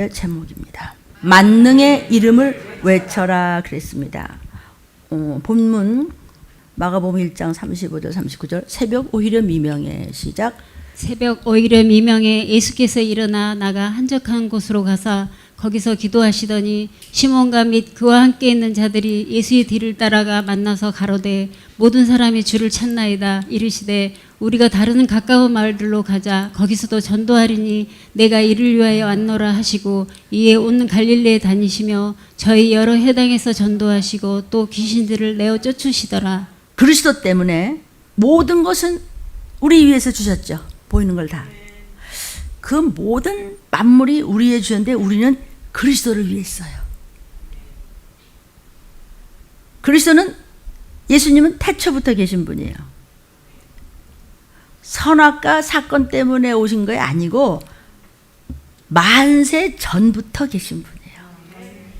오늘의 제목입니다. 만능의 이름을 외쳐라 그랬습니다. 본문 마가복음 1장 35절 39절 새벽 오히려 미명에 시작. 새벽 오히려 미명에 예수께서 일어나 나가 한적한 곳으로 가사 거기서 기도하시더니 시몬과 및 그와 함께 있는 자들이 예수의 뒤를 따라가 만나서 가로되 모든 사람이 주를 찾나이다. 이르시되 우리가 다른 가까운 마을들로 가자. 거기서도 전도하리니 내가 이를 위하여 왔노라 하시고 이에 온 갈릴리에 다니시며 저희 여러 회당에서 전도하시고 또 귀신들을 내어 쫓으시더라. 그리스도 때문에 모든 것은 우리 위해서 주셨죠. 보이는 걸 다. 그 모든 만물이 우리의 주였는데 우리는 그리스도를 위해 써요. 그리스도는 예수님은 태초부터 계신 분이에요. 선악과 사건 때문에 오신 게 아니고 만세 전부터 계신 분이에요.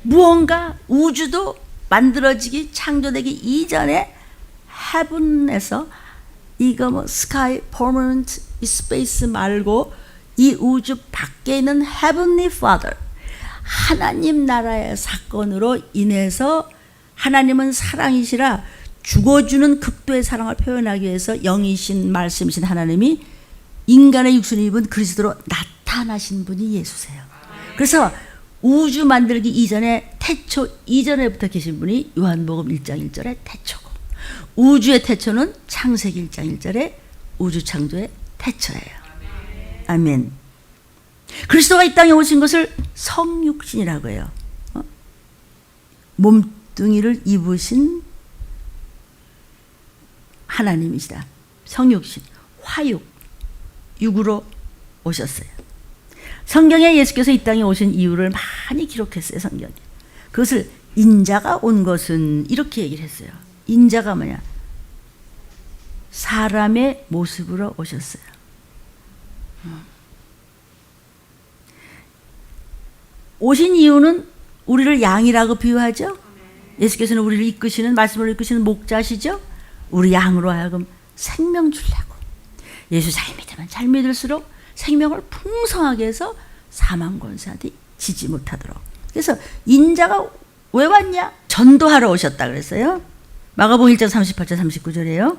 무언가 우주도 만들어지기 창조되기 이전에 헤븐에서 이거 뭐 스카이 퍼머넌트 스페이스 말고 이 우주 밖에 있는 헤븐리 파더 하나님 나라의 사건으로 인해서 하나님은 사랑이시라 죽어주는 극도의 사랑을 표현하기 위해서 영이신 말씀이신 하나님이 인간의 육신을 입은 그리스도로 나타나신 분이 예수세요. 그래서 우주 만들기 이전에 태초 이전에부터 계신 분이 요한복음 1장 1절의 태초고 우주의 태초는 창세기 1장 1절의 우주 창조의 태초예요. 아멘. 그리스도가 이 땅에 오신 것을 성육신이라고 해요. 몸뚱이를 입으신 하나님이시다. 성육신, 화육, 육으로 오셨어요. 성경에 예수께서 이 땅에 오신 이유를 많이 기록했어요. 성경에. 그것을 인자가 온 것은 이렇게 얘기를 했어요. 인자가 뭐냐? 사람의 모습으로 오셨어요. 오신 이유는 우리를 양이라고 비유하죠. 예수께서는 우리를 이끄시는 말씀을 이끄시는 목자시죠. 우리 양으로 하여금 생명 주려고. 예수 잘 믿으면 잘 믿을수록 생명을 풍성하게 해서 사망 권세한테 지지 못하도록. 그래서 인자가 왜 왔냐? 전도하러 오셨다 그랬어요. 마가복음 1장 38절 39절이에요.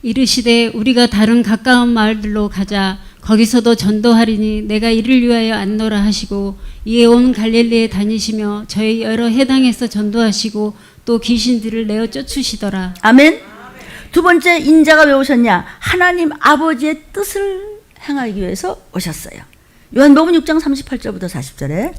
이르시되 우리가 다른 가까운 마을들로 가자. 거기서도 전도하리니 내가 이를 위하여 왔노라 하시고 이에 온 갈릴리에 다니시며 저희 여러 회당에서 전도하시고 또 귀신들을 내어 쫓으시더라. 아멘. 두 번째 인자가 왜 오셨냐? 하나님 아버지의 뜻을 행하기 위해서 오셨어요. 요한복음 6장 38절부터 40절에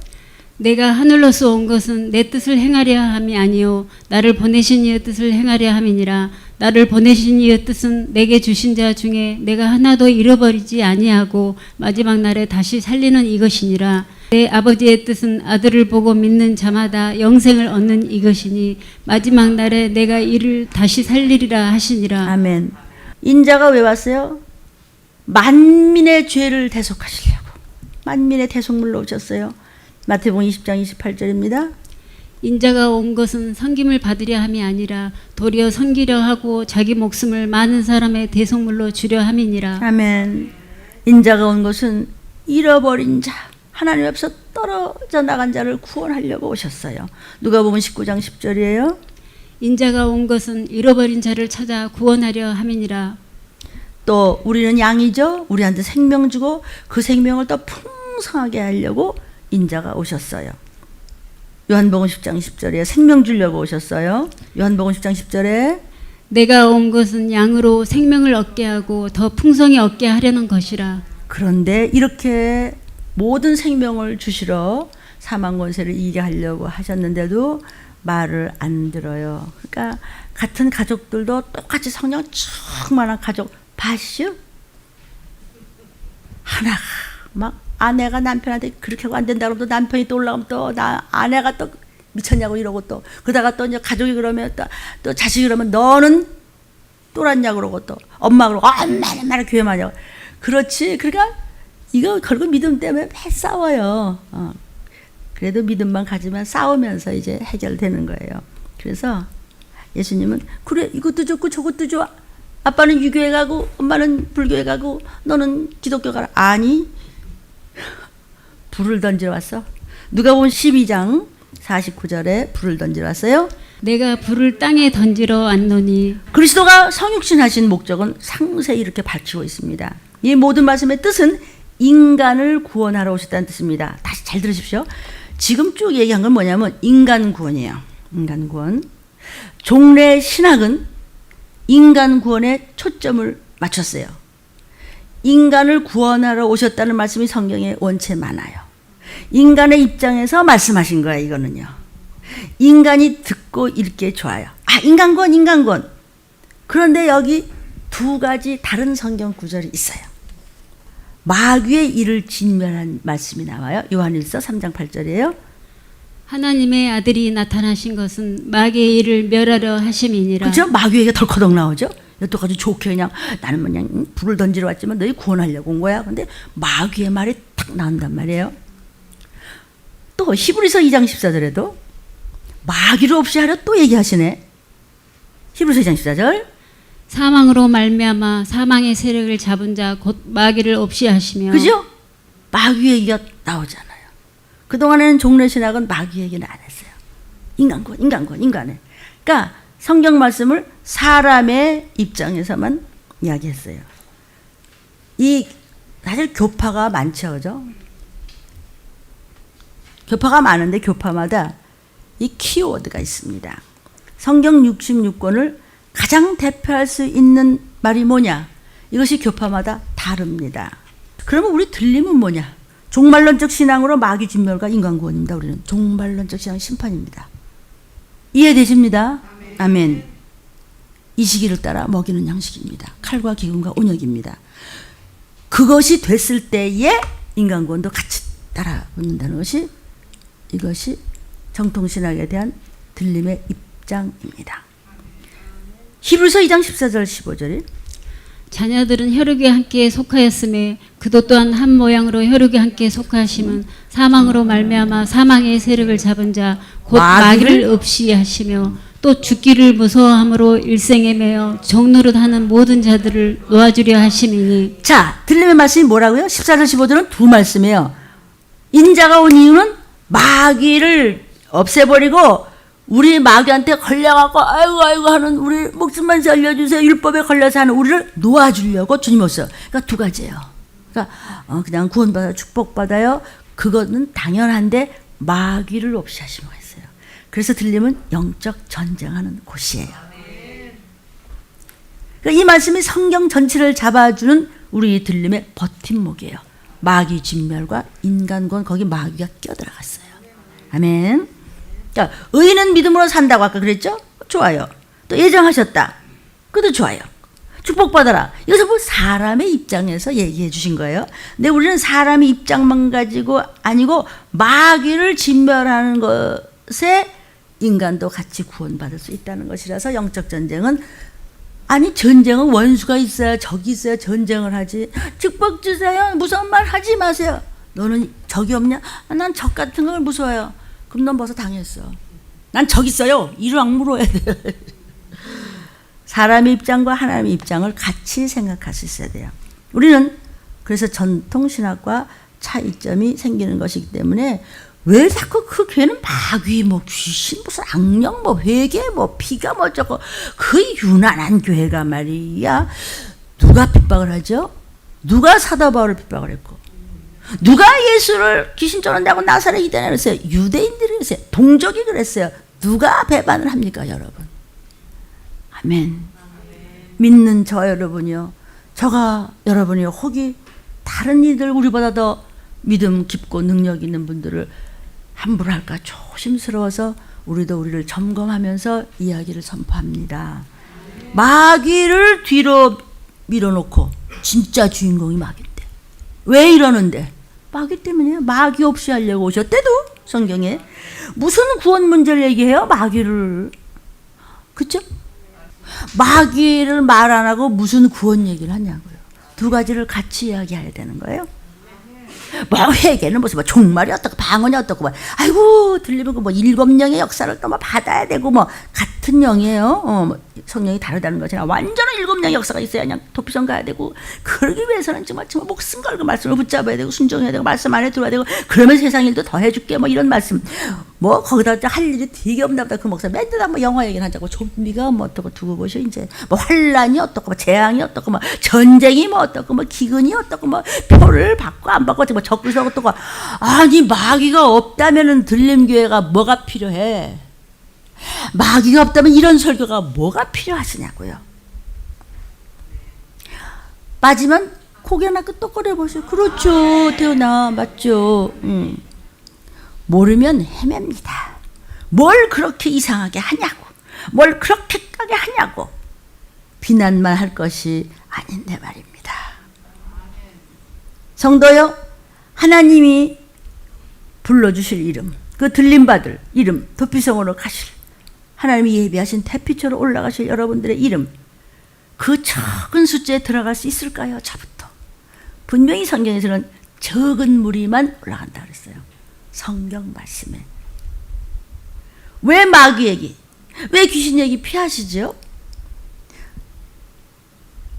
내가 하늘로서 온 것은 내 뜻을 행하려 함이 아니요 나를 보내신 이의 뜻을 행하려 함이니라. 나를 보내신 이의 뜻은 내게 주신 자 중에 내가 하나도 잃어버리지 아니하고 마지막 날에 다시 살리는 이것이니라. 내 아버지의 뜻은 아들을 보고 믿는 자마다 영생을 얻는 이것이니 마지막 날에 내가 이를 다시 살리리라 하시니라. 아멘. 인자가 왜 왔어요? 만민의 죄를 대속하시려고. 만민의 대속물로 오셨어요. 마태복음 20장 28절입니다. 인자가 온 것은 섬김을 받으려 함이 아니라 도리어 섬기려 하고 자기 목숨을 많은 사람의 대속물로 주려 함이니라. 아멘. 인자가 온 것은 잃어버린 자, 하나님 앞에서 떨어져 나간 자를 구원하려고 오셨어요. 누가복음 19장 10절이에요. 인자가 온 것은 잃어버린 자를 찾아 구원하려 함이니라. 또 우리는 양이죠. 우리한테 생명 주고 그 생명을 더 풍성하게 하려고 인자가 오셨어요. 요한복음 10장 10절에 생명 주려고 오셨어요. 요한복음 10장 10절에 내가 온 것은 양으로 생명을 얻게 하고 더 풍성히 얻게 하려는 것이라. 그런데 이렇게 모든 생명을 주시러 사망 권세를 이기게 하려고 하셨는데도 말을 안 들어요. 그러니까 같은 가족들도 똑같이 성령 충만한 가족 봤슈? 하나가 막 아내가 남편한테 그렇게 하고 안 된다고 또 남편이 또 올라오면 또 아내가 또 미쳤냐고 이러고 또 그러다가 또 이제 가족이 그러면 또 자식이 그러면 너는 또랐냐고 그러고 또 엄마 그러고 엄마는 교회만 하냐고. 그렇지. 그러니까 이거 결국 믿음 때문에 매 싸워요. 그래도 믿음만 가지면 싸우면서 이제 해결되는 거예요. 그래서 예수님은 그래 이것도 좋고 저것도 좋아. 아빠는 유교회 가고 엄마는 불교회 가고 너는 기독교 가라. 아니 불을 던져 왔어. 누가복음 12장 49절에 불을 던지러 왔어요. 내가 불을 땅에 던지러 왔노니 그리스도가 성육신하신 목적은 상세히 이렇게 밝히고 있습니다. 이 모든 말씀의 뜻은 인간을 구원하러 오셨다는 뜻입니다. 다시 잘 들으십시오. 지금 쭉 얘기한 건 뭐냐면 인간 구원이에요. 인간 구원. 종래 신학은 인간 구원에 초점을 맞췄어요. 인간을 구원하러 오셨다는 말씀이 성경에 원체 많아요. 인간의 입장에서 말씀하신 거야, 이거는요. 인간이 듣고 읽기에 좋아요. 아, 인간권, 인간권. 그런데 여기 두 가지 다른 성경 구절이 있어요. 마귀의 일을 진멸한 말씀이 나와요. 요한일서 3장 8절이에요. 하나님의 아들이 나타나신 것은 마귀의 일을 멸하려 하심이니라. 그렇죠? 마귀에게 덜커덕 나오죠. 여태까지 좋게 그냥 나는 그냥 불을 던지러 왔지만 너희 구원하려고 온 거야. 근데 마귀의 말이 탁 나온단 말이에요. 또 히브리서 2장 14절에도 마귀를 없이 하려 또 얘기하시네. 히브리서 2장 14절. 사망으로 말미암아 사망의 세력을 잡은 자 곧 마귀를 없이 하시며. 그죠? 마귀 얘기가 나오잖아요. 그동안에는 종래신학은 마귀 얘기는 안 했어요. 인간권, 인간권, 인간에. 그러니까 성경 말씀을 사람의 입장에서만 이야기했어요. 이 사실 교파가 많죠, 그죠? 교파가 많은데 교파마다 이 키워드가 있습니다. 성경 66권을 가장 대표할 수 있는 말이 뭐냐? 이것이 교파마다 다릅니다. 그러면 우리 들림은 뭐냐? 종말론적 신앙으로 마귀 진멸과 인간구원입니다. 우리는 종말론적 신앙 심판입니다. 이해되십니다? 아멘. 이 시기를 따라 먹이는 양식입니다. 칼과 기근과 온역입니다. 그것이 됐을 때에 인간구원도 같이 따라 붙는다는 것이 이것이 정통신학에 대한 들림의 입장입니다. 히브리서 2장 14절 15절이 자녀들은 혈육에 함께 속하였음에 그도 또한 한 모양으로 혈육에 함께 속하심은 사망으로 말미암아 사망의 세력을 잡은 자 곧 마귀를 없이 하시며 또 죽기를 무서워함으로 일생에 매여 종노릇하는 모든 자들을 놓아주려 하심이니. 자, 들림의 말씀이 뭐라고요? 14절 15절은 두 말씀이에요. 인자가 온 이유는 마귀를 없애버리고 우리 마귀한테 걸려갖고 아이고 하는 우리 목숨만 살려주세요 율법에 걸려서 하는 우리를 놓아주려고 주님 오셨어요. 그러니까 두 가지예요. 그러니까 그냥 구원받아 축복받아요. 그거는 당연한데 마귀를 없이 하신 거였어요. 그래서 들림은 영적 전쟁하는 곳이에요. 그러니까 이 말씀이 성경 전체를 잡아주는 우리 들림의 버팀목이에요. 마귀 진멸과 인간권, 거기 마귀가 끼어들어갔어요. 아멘. 자, 의인은 믿음으로 산다고 아까 그랬죠? 좋아요. 또 예정하셨다. 그것도 좋아요. 축복받아라. 이것은 뭐 사람의 입장에서 얘기해 주신 거예요. 근데 우리는 사람의 입장만 가지고 아니고 마귀를 진멸하는 것에 인간도 같이 구원받을 수 있다는 것이라서 영적 전쟁은 아니 전쟁은 원수가 있어야 적이 있어야 전쟁을 하지. 축복 주세요. 무서운 말 하지 마세요. 너는 적이 없냐? 난 적 같은 걸 무서워요. 그럼 넌 벌써 당했어. 난 적 있어요. 이를 악물어야 돼요. 사람의 입장과 하나님의 입장을 같이 생각할 수 있어야 돼요. 우리는 그래서 전통신학과 차이점이 생기는 것이기 때문에 왜 자꾸 그 교회는 마귀 뭐 귀신 무슨 악령 뭐 회개 뭐 피가 뭐 저거 그 유난한 교회가 말이야. 누가 핍박을 하죠? 누가 사도 바울을 핍박을 했고 누가 예수를 귀신 쫓는다고 나사렛 이단에 그랬어요? 유대인들이 그랬어요. 동족이 그랬어요. 누가 배반을 합니까 여러분? 아멘. 믿는 저 여러분이요. 저가 여러분이요. 혹이 다른 이들 우리보다 더 믿음 깊고 능력 있는 분들을 함부로 할까 조심스러워서 우리도 우리를 점검하면서 이야기를 선포합니다. 마귀를 뒤로 밀어놓고 진짜 주인공이 마귀인데 왜 이러는데? 마귀 때문이에요. 마귀 없이 하려고 오셨대도 성경에 무슨 구원 문제를 얘기해요? 마귀를. 그렇죠? 마귀를 말 안 하고 무슨 구원 얘기를 하냐고요. 두 가지를 같이 이야기해야 되는 거예요. 뭐 회개는 무슨 뭐 종말이 어떻고 방언이 어떻고 뭐 아이고 들리면 뭐 7영의 역사를 또 뭐 받아야 되고 뭐 같은 같은 영이에요. 성령이 다르다는 거잖아. 완전한 7명의 역사가 있어야 그냥 도피성 가야 되고, 그러기 위해서는 정말 목숨 걸고 말씀을 붙잡아야 되고, 순종해야 되고, 말씀 안에 들어야 되고, 그러면 세상 일도 더 해줄게, 뭐 이런 말씀. 뭐 거기다 할 일이 되게 없나 보다. 그 목사 맨날 뭐 영화 얘기를 하자고. 좀비가 뭐 어떻고 두고 보셔. 이제 뭐 환란이 어떻고, 뭐 재앙이 어떻고, 뭐 전쟁이 뭐 어떻고, 뭐 기근이 어떻고, 뭐 표를 받고 안 받고, 뭐 적그리스도 어떻고. 아니 마귀가 없다면은 들림교회가 뭐가 필요해? 마귀가 없다면 이런 설교가 뭐가 필요하시냐고요. 빠지면 고개나 끄덕거려 보세요. 그렇죠, 태어나 맞죠. 모르면 헤맵니다. 뭘 그렇게 이상하게 하냐고, 뭘 그렇게 까게 하냐고 비난만 할 것이 아닌데 말입니다. 성도요, 하나님이 불러주실 이름, 그 들림받을 이름, 도피성으로 가실 하나님이 예비하신 태피처로 올라가실 여러분들의 이름, 그 적은 숫자에 들어갈 수 있을까요? 저부터. 분명히 성경에서는 적은 무리만 올라간다 그랬어요. 성경 말씀에. 왜 마귀 얘기, 왜 귀신 얘기 피하시죠?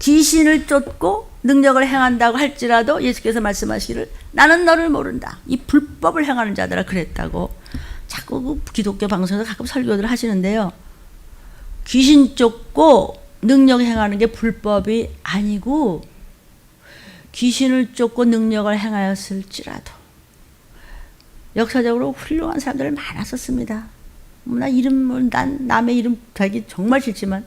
귀신을 쫓고 능력을 행한다고 할지라도 예수께서 말씀하시기를 나는 너를 모른다. 이 불법을 행하는 자들아 그랬다고. 자꾸 그 기독교 방송에서 가끔 설교들 하시는데요. 귀신 쫓고 능력 행하는 게 불법이 아니고, 귀신을 쫓고 능력을 행하였을지라도 역사적으로 훌륭한 사람들 많았었습니다. 나 이름을, 난 남의 이름 되기 정말 싫지만,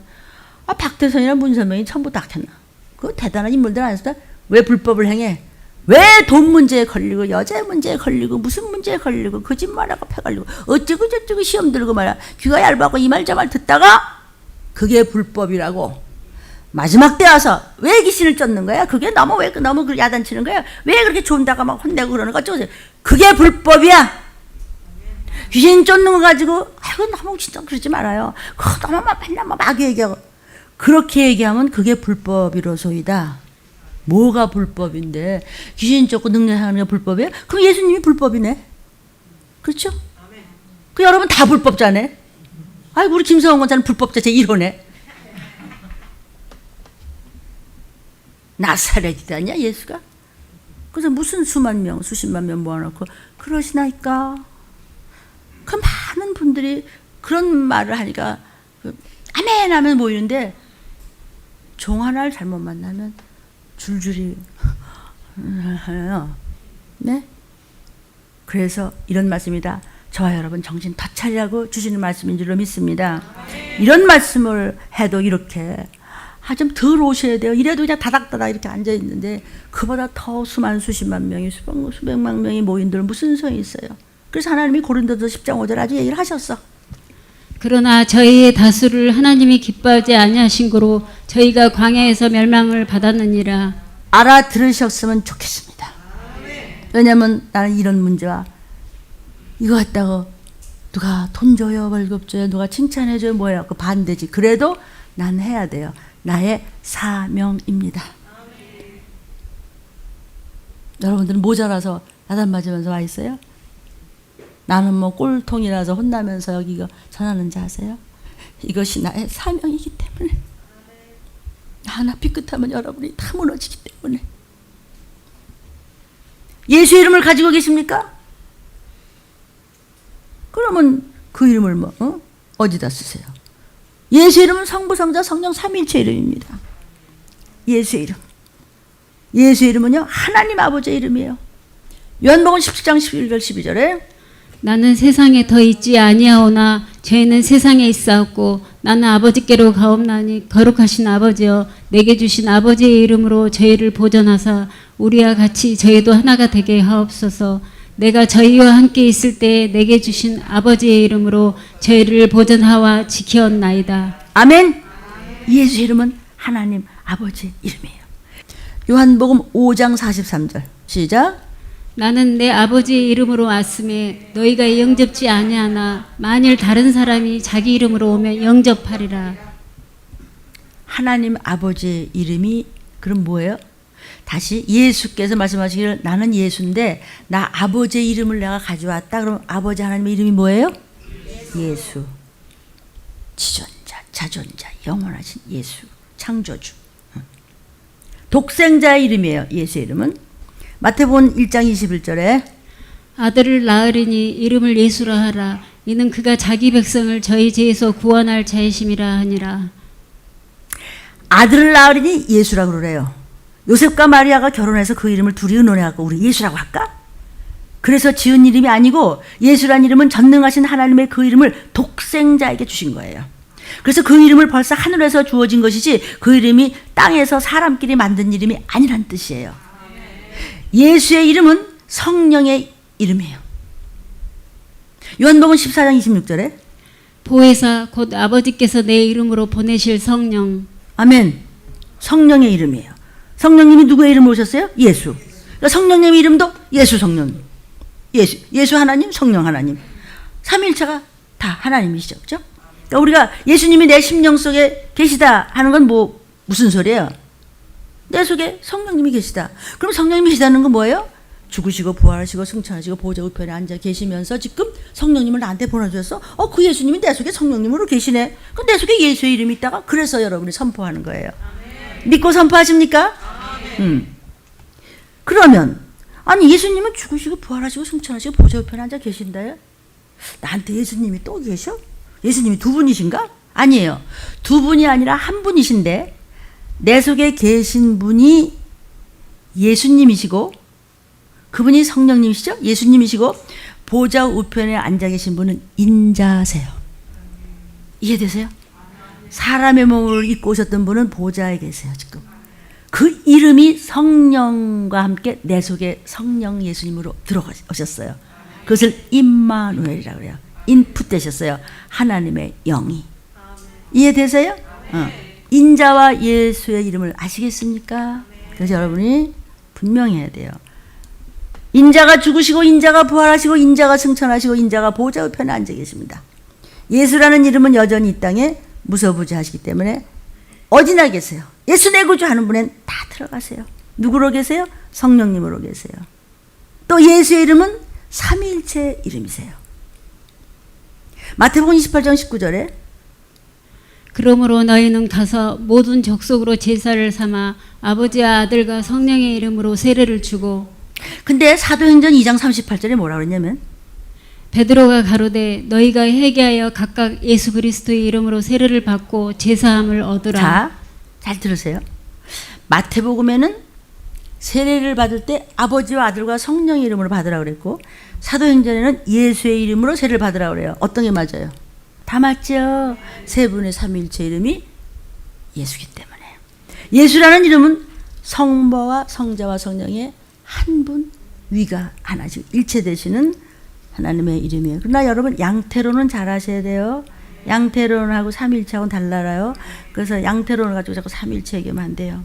박대선이나 문선명이 처음부터 악했나? 그 대단한 인물들 아니었어? 왜 불법을 행해? 왜 돈 문제에 걸리고, 여자 문제에 걸리고, 무슨 문제에 걸리고, 거짓말하고 패걸리고, 어쩌고 저쩌고 시험 들고 말이야. 귀가 얇아고 이 말 저 말 듣다가 그게 불법이라고. 마지막 때 와서 왜 귀신을 쫓는 거야? 그게 너무 그 야단치는 거야? 왜 그렇게 좋은다고 막 혼내고 그러는 거죠? 그게 불법이야. 귀신 쫓는 거 가지고 아이고 너무 진짜 그러지 말아요. 그거 너무 맨날 마귀 얘기하고 그렇게 얘기하면 그게 불법이로소이다. 뭐가 불법인데? 귀신 쫓고 능력하는 게 불법이에요? 그럼 예수님이 불법이네. 그렇죠? 그 여러분 다 불법자네. 아이고 우리 김성원 권사는 불법자 제1호네. 나사렛이다냐 예수가? 그래서 무슨 수만 명 수십만 명 모아놓고 그러시나이까? 그 많은 분들이 그런 말을 하니까 아멘 하면 모이는데 종 하나를 잘못 만나면 줄줄이 네? 그래서 이런 말씀이다. 저와 여러분 정신 더 차리라고 주시는 말씀인 줄로 믿습니다. 이런 말씀을 해도 이렇게 좀 덜 오셔야 돼요. 이래도 그냥 다닥다닥 이렇게 앉아 있는데 그보다 더 수만 수십만 명이 수백만 명이 모인들 무슨 소용이 있어요. 그래서 하나님이 고린도서 10장 5절 아주 얘기를 하셨어. 그러나 저희의 다수를 하나님이 기뻐하지 아니하신 고로 저희가 광야에서 멸망을 받았느니라. 알아들으셨으면 좋겠습니다. 왜냐하면 나는 이런 문제와 이거 했다고 누가 돈 줘요, 월급 줘요, 누가 칭찬해 줘요, 뭐야 그 반대지. 그래도 난 해야 돼요. 나의 사명입니다. 여러분들은 모자라서 야단 맞으면서 와 있어요? 나는 뭐 꼴통이라서 혼나면서 여기 이거 전하는 자 아세요? 이것이 나의 사명이기 때문에. 하나 삐끗하면 여러분이 다 무너지기 때문에. 예수 이름을 가지고 계십니까? 그러면 그 이름을 어디다 쓰세요? 예수 이름은 성부, 성자, 성령 삼위일체 이름입니다. 예수 이름. 예수 이름은요 하나님 아버지의 이름이에요. 요한복음 17장 11절 12절에 나는 세상에 더 있지 아니하오나 저희는 세상에 있사옵고 나는 아버지께로 가옵나니 거룩하신 아버지여 내게 주신 아버지의 이름으로 저희를 보전하사 우리와 같이 저희도 하나가 되게 하옵소서. 내가 저희와 함께 있을 때 내게 주신 아버지의 이름으로 저희를 보전하와 지키었나이다. 아멘. 예수 이름은 하나님 아버지 이름이에요. 요한복음 5장 43절 시작. 나는 내 아버지의 이름으로 왔음에 너희가 영접지 아니하나 만일 다른 사람이 자기 이름으로 오면 영접하리라. 하나님 아버지의 이름이 그럼 뭐예요? 다시 예수께서 말씀하시기를 나는 예수인데 나 아버지의 이름을 내가 가져왔다. 그럼 아버지 하나님의 이름이 뭐예요? 예수. 지존자, 자존자, 영원하신 예수, 창조주. 독생자의 이름이에요. 예수의 이름은. 마태복음 1장 21절에 아들을 낳으리니 이름을 예수라 하라. 이는 그가 자기 백성을 저희 죄에서 구원할 자이심이라 하니라. 아들을 낳으리니 예수라고 그래요. 요셉과 마리아가 결혼해서 그 이름을 둘이 의논해갖고 우리 예수라고 할까? 그래서 지은 이름이 아니고 예수란 이름은 전능하신 하나님의 그 이름을 독생자에게 주신 거예요. 그래서 그 이름을 벌써 하늘에서 주어진 것이지 그 이름이 땅에서 사람끼리 만든 이름이 아니란 뜻이에요. 예수의 이름은 성령의 이름이에요. 요한복음 14장 26절에 보혜사 곧 아버지께서 내 이름으로 보내실 성령. 아멘. 성령의 이름이에요. 성령님이 누구의 이름으로 오셨어요? 예수. 그러니까 성령님의 이름도 예수 성령. 예수 하나님, 성령 하나님. 삼위일체가 다 하나님이시죠. 그렇죠? 그러니까 우리가 예수님이 내 심령 속에 계시다 하는 건 무슨 소리예요? 내 속에 성령님이 계시다. 그럼 성령님이 계시다는 건 뭐예요? 죽으시고 부활하시고 승천하시고 보좌 우편에 앉아 계시면서 지금 성령님을 나한테 보내주셔서 그 예수님이 내 속에 성령님으로 계시네. 그럼 내 속에 예수의 이름이 있다가 그래서 여러분이 선포하는 거예요. 믿고 선포하십니까? 그러면 아니 예수님은 죽으시고 부활하시고 승천하시고 보좌 우편에 앉아 계신다요? 나한테 예수님이 또 계셔? 예수님이 두 분이신가? 아니에요. 두 분이 아니라 한 분이신데 내 속에 계신 분이 예수님이시고 그분이 성령님이시죠? 예수님이시고 보좌 우편에 앉아 계신 분은 인자세요. 이해되세요? 사람의 몸을 입고 오셨던 분은 보좌에 계세요. 지금 그 이름이 성령과 함께 내 속에 성령 예수님으로 들어오셨어요. 그것을 임마누엘이라고 그래요. 인풋 되셨어요. 하나님의 영이. 이해되세요? 인자와 예수의 이름을 아시겠습니까? 그래서 여러분이 분명히 해야 돼요. 인자가 죽으시고 인자가 부활하시고 인자가 승천하시고 인자가 보좌 우편에 앉아 계십니다. 예수라는 이름은 여전히 이 땅에 무소부지하시기 때문에 어디나 계세요. 예수 내 구주 하는 분엔 다 들어가세요. 누구로 계세요? 성령님으로 계세요. 또 예수의 이름은 삼위일체 이름이세요. 마태복음 28장 19절에 그러므로 너희는 가서 모든 족속으로 제사를 삼아 아버지와 아들과 성령의 이름으로 세례를 주고. 근데 사도행전 2장 38절에 뭐라 그랬냐면 베드로가 가로되 너희가 회개하여 각각 예수 그리스도의 이름으로 세례를 받고 제사함을 얻으라. 자, 잘 들으세요. 마태복음에는 세례를 받을 때 아버지와 아들과 성령의 이름으로 받으라 그랬고 사도행전에는 예수의 이름으로 세례를 받으라 그래요. 어떤 게 맞아요? 다 맞죠. 세 분의 삼위일체 이름이 예수기 때문에. 예수라는 이름은 성부와 성자와 성령의 한 분 위가 하나씩 일체 되시는 하나님의 이름이에요. 그러나 여러분 양태론은 잘 아셔야 돼요. 양태론하고 삼위일체하고는 달라요. 그래서 양태론을 가지고 자꾸 삼위일체 얘기하면 안 돼요.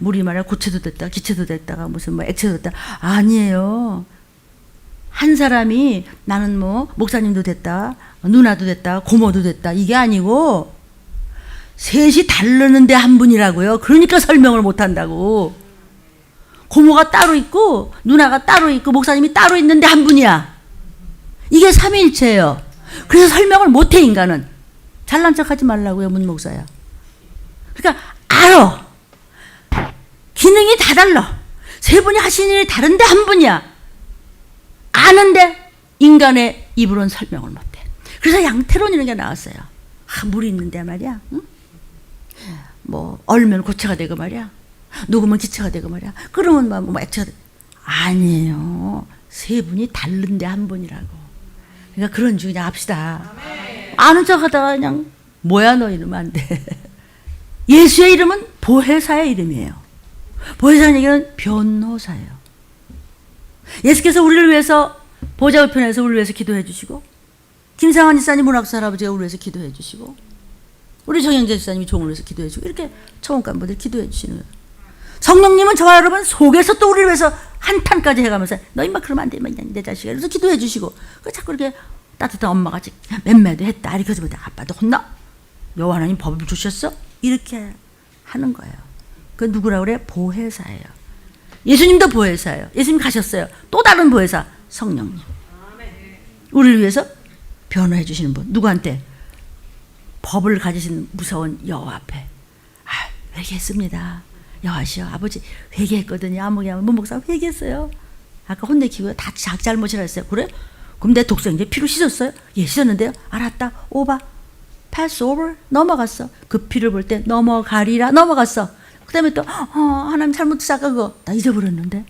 물이 말이야 고체도 됐다 기체도 됐다가 무슨 액체도 됐다. 아니에요. 한 사람이 나는 목사님도 됐다 누나도 됐다 고모도 됐다 이게 아니고 셋이 다르는데 한 분이라고요. 그러니까 설명을 못한다고. 고모가 따로 있고 누나가 따로 있고 목사님이 따로 있는데 한 분이야. 이게 삼위일체예요. 그래서 설명을 못해 인간은. 잘난 척하지 말라고요 문목사야. 그러니까 알아. 기능이 다 달라. 세 분이 하시는 일이 다른데 한 분이야. 아는데 인간의 입으로는 설명을 못해. 그래서 양태론 이런 게 나왔어요. 물이 있는데 말이야. 응? 얼면 고체가 되고 말이야. 녹으면 기체가 되고 말이야. 끓으면 액체가 되고. 아니에요. 세 분이 다른데 한 분이라고. 그러니까 그런 줄 그냥 합시다. 아는 척 하다가 그냥 뭐야 너 이러면 안 돼. 예수의 이름은 보혜사의 이름이에요. 보혜사는 얘기는 변호사예요. 예수께서 우리를 위해서 보좌 우편에서 우리를 위해서 기도해 주시고 김상환 지사님 문학사 할아버지가 우리를 위해서 기도해 주시고 우리 정영재 지사님이 종을 위해서 기도해 주고 이렇게 청원간부들 기도해 주시는 거예요. 성령님은 저와 여러분 속에서 또 우리를 위해서 한탄까지 해가면서 너 임마 그러면 안 돼 내 자식아 그래서 기도해 주시고 자꾸 이렇게 따뜻한 엄마가 맴매도 했다 이렇게 해서 아빠도 혼나 여호와 하나님 법을 주셨어 이렇게 하는 거예요. 그 누구라고 그래? 보혜사예요. 예수님도 보혜사예요. 예수님 가셨어요. 또 다른 보혜사 성령님. 우리를 위해서 변호해 주시는 분. 누구한테? 법을 가지신 무서운 여호와 앞에 회개했습니다. 여호와시여 아버지 회개했거든요. 아무개 하면 문목사 회개했어요. 아까 혼내키고 다 자기 잘못이라 했어요. 그래? 그럼 내 독생 이제 피로 씻었어요? 예, 씻었는데요. 알았다. 오바. pass over. 넘어갔어. 그 피를 볼 때 넘어가리라. 넘어갔어. 그 다음에 또 하나님 잘못했어. 아까 그거 나 잊어버렸는데.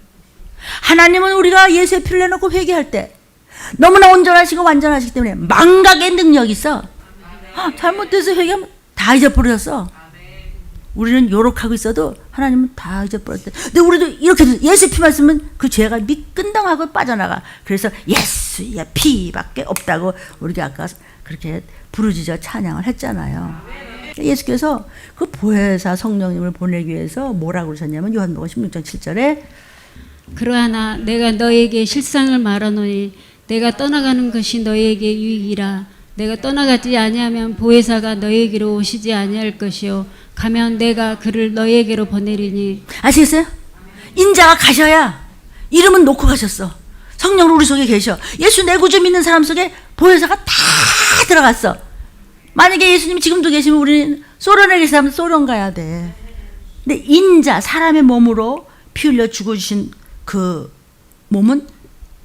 하나님은 우리가 예수의 피를 내놓고 회개할 때 너무나 온전하시고 완전하시기 때문에 망각의 능력이 있어. 잘못돼서 회개하면 다 잊어버렸어. 우리는 요렇게하고 있어도 하나님은 다 잊어버렸대. 근데 우리도 이렇게 예수 피만 쓰면 그 죄가 미끈덩하고 빠져나가. 그래서 예수의 피밖에 없다고 우리가 아까 그렇게 부르짖어 찬양을 했잖아요. 예수께서 그 보혜사 성령님을 보내기 위해서 뭐라고 그러셨냐면 요한복음 16장 7절에 그러하나 내가 너에게 실상을 말하노니 내가 떠나가는 것이 너에게 유익이라. 내가 떠나가지 아니하면 보혜사가 너에게로 오시지 아니할 것이요 가면 내가 그를 너에게로 보내리니. 아시겠어요? 인자가 가셔야 이름은 놓고 가셨어. 성령으로 우리 속에 계셔. 예수 내 구주 믿는 사람 속에 보혜사가 다 들어갔어. 만약에 예수님이 지금도 계시면 우리는 소련에 계시면 소련 가야 돼. 근데 인자 사람의 몸으로 피 흘려 죽어주신 그 몸은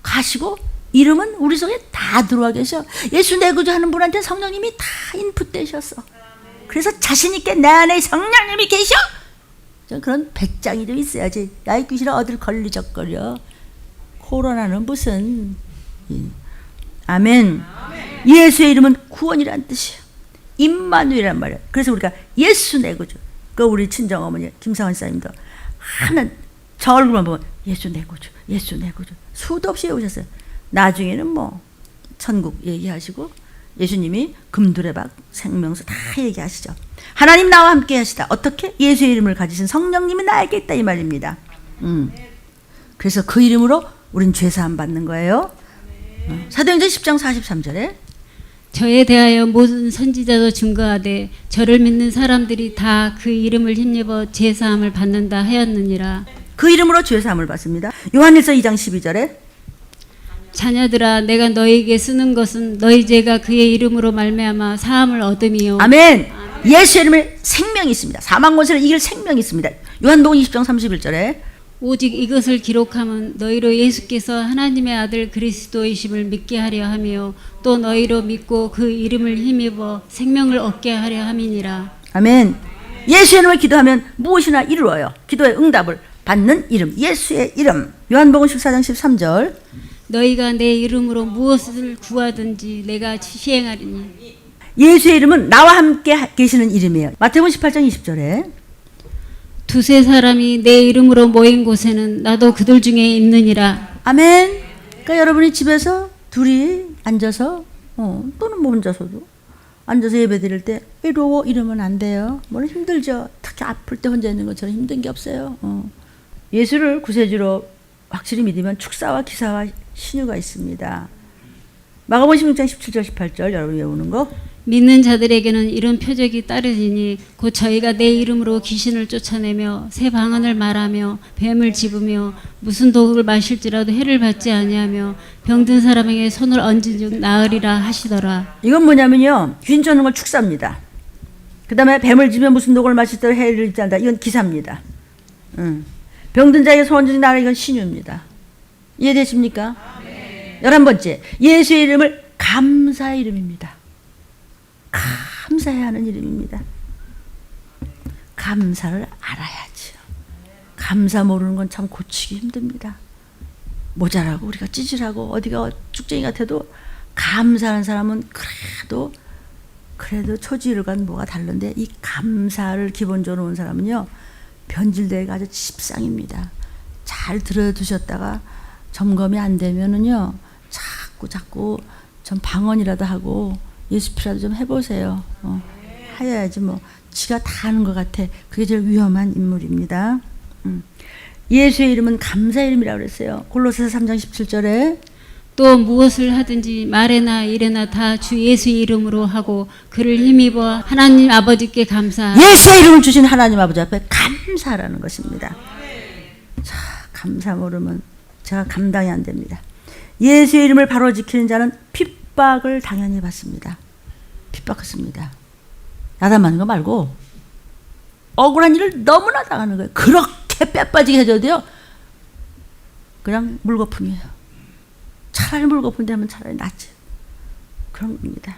가시고 이름은 우리 속에 다 들어와 계셔. 예수 내 구주 하는 분한테 성령님이 다 인풋되셨어. 그래서 자신 있게 내 안에 성령님이 계셔. 그런 배짱이 좀 있어야지. 야이 귀신아 어딜 걸리적거려. 코로나는 무슨. 아멘. 예수의 이름은 구원이란 뜻이에요. 임마누엘이란 말이에요. 그래서 우리가 예수 내 구주. 그 우리 친정 어머니 김상원 사님도 하는 저 얼굴만 보면 예수 내 구주, 예수 내 구주 수도 없이 오셨어요. 나중에는 뭐 천국 얘기하시고 예수님이 금두레박 생명수 다 얘기하시죠. 하나님 나와 함께 하시다. 어떻게? 예수의 이름을 가지신 성령님이 나에게 있다 이 말입니다. 그래서 그 이름으로 우린 죄사함 받는 거예요. 사도행전 10장 43절에 저에 대하여 모든 선지자도 증거하되 저를 믿는 사람들이 다 그 이름을 힘입어 제사함을 받는다 하였느니라. 그 이름으로 죄사함을 받습니다. 요한일서 2장 12절에 자녀들아 내가 너에게 쓰는 것은 너희 죄가 그의 이름으로 말미암아 사함을 얻음이요. 아멘. 예수의 이름에 생명이 있습니다. 사망 권세를 이길 생명이 있습니다. 요한복음 20장 31절에 오직 이것을 기록함은 너희로 예수께서 하나님의 아들 그리스도이심을 믿게 하려 하며 또 너희로 믿고 그 이름을 힘입어 생명을 얻게 하려 함이니라. 아멘. 예수의 이름을 기도하면 무엇이나 이루어요. 기도의 응답을 받는 이름, 예수의 이름. 요한복음 14장 13절 너희가 내 이름으로 무엇을 구하든지 내가 시행하리니. 예수의 이름은 나와 함께 계시는 이름이에요. 마태복음 18장 20절에 두세 사람이 내 이름으로 모인 곳에는 나도 그들 중에 있느니라. 아멘. 그러니까 여러분이 집에서 둘이 앉아서 또는 뭐 혼자서도 앉아서 예배 드릴 때 외로워 이러면 안 돼요. 뭐는 힘들죠. 특히 아플 때 혼자 있는 것처럼 힘든 게 없어요. 예수를 구세주로 확실히 믿으면 축사와 기사와 신유가 있습니다. 마가복음 16장 17절 18절 여러분 외우는 거. 믿는 자들에게는 이런 표적이 따르리니 곧 저희가 내 이름으로 귀신을 쫓아내며 새 방언을 말하며 뱀을 집으며 무슨 독을 마실지라도 해를 받지 아니하며 병든 사람에게 손을 얹은 즉 나으리라 하시더라. 이건 뭐냐면요. 귀신 쫓는 걸 축사입니다. 그 다음에 뱀을 집으며 무슨 독을 마실지라도 해를 받지 않는다. 이건 기사입니다. 병든 자에게 손 얹은 즉 나으리라 이건 신유입니다. 이해되십니까? 11번째 예수의 이름을 감사의 이름입니다. 감사해야 하는 이름입니다. 감사를 알아야죠. 감사 모르는 건 참 고치기 힘듭니다. 모자라고 우리가 찌질하고 어디가 쭉쟁이 같아도 감사하는 사람은 그래도 초지일관 뭐가 다른데 이 감사를 기본적으로 온 사람은요 변질되기가 아주 십상입니다. 잘 들어두셨다가 점검이 안 되면은요 자꾸 좀 방언이라도 하고 예수피라도 좀 해보세요. 하여야지 뭐 지가 다 하는 것 같아. 그게 제일 위험한 인물입니다. 예수의 이름은 감사의 이름이라고 그랬어요. 골로새서 3장 17절에 또 무엇을 하든지 말에나 일에나 다 주 예수의 이름으로 하고 그를 힘입어 하나님 아버지께 감사하라. 예수의 이름을 주신 하나님 아버지 앞에 감사하라는 것입니다. 자, 감사 모르면 제가 감당이 안 됩니다. 예수의 이름을 바로 지키는 자는 핍박을 당연히 받습니다. 핍박했습니다. 야단맞는 거 말고 억울한 일을 너무나 당하는 거예요. 그렇게 빼빠지게 해줘도요. 그냥 물거품이에요. 차라리 물거품 되면 차라리 낫지. 그런 겁니다.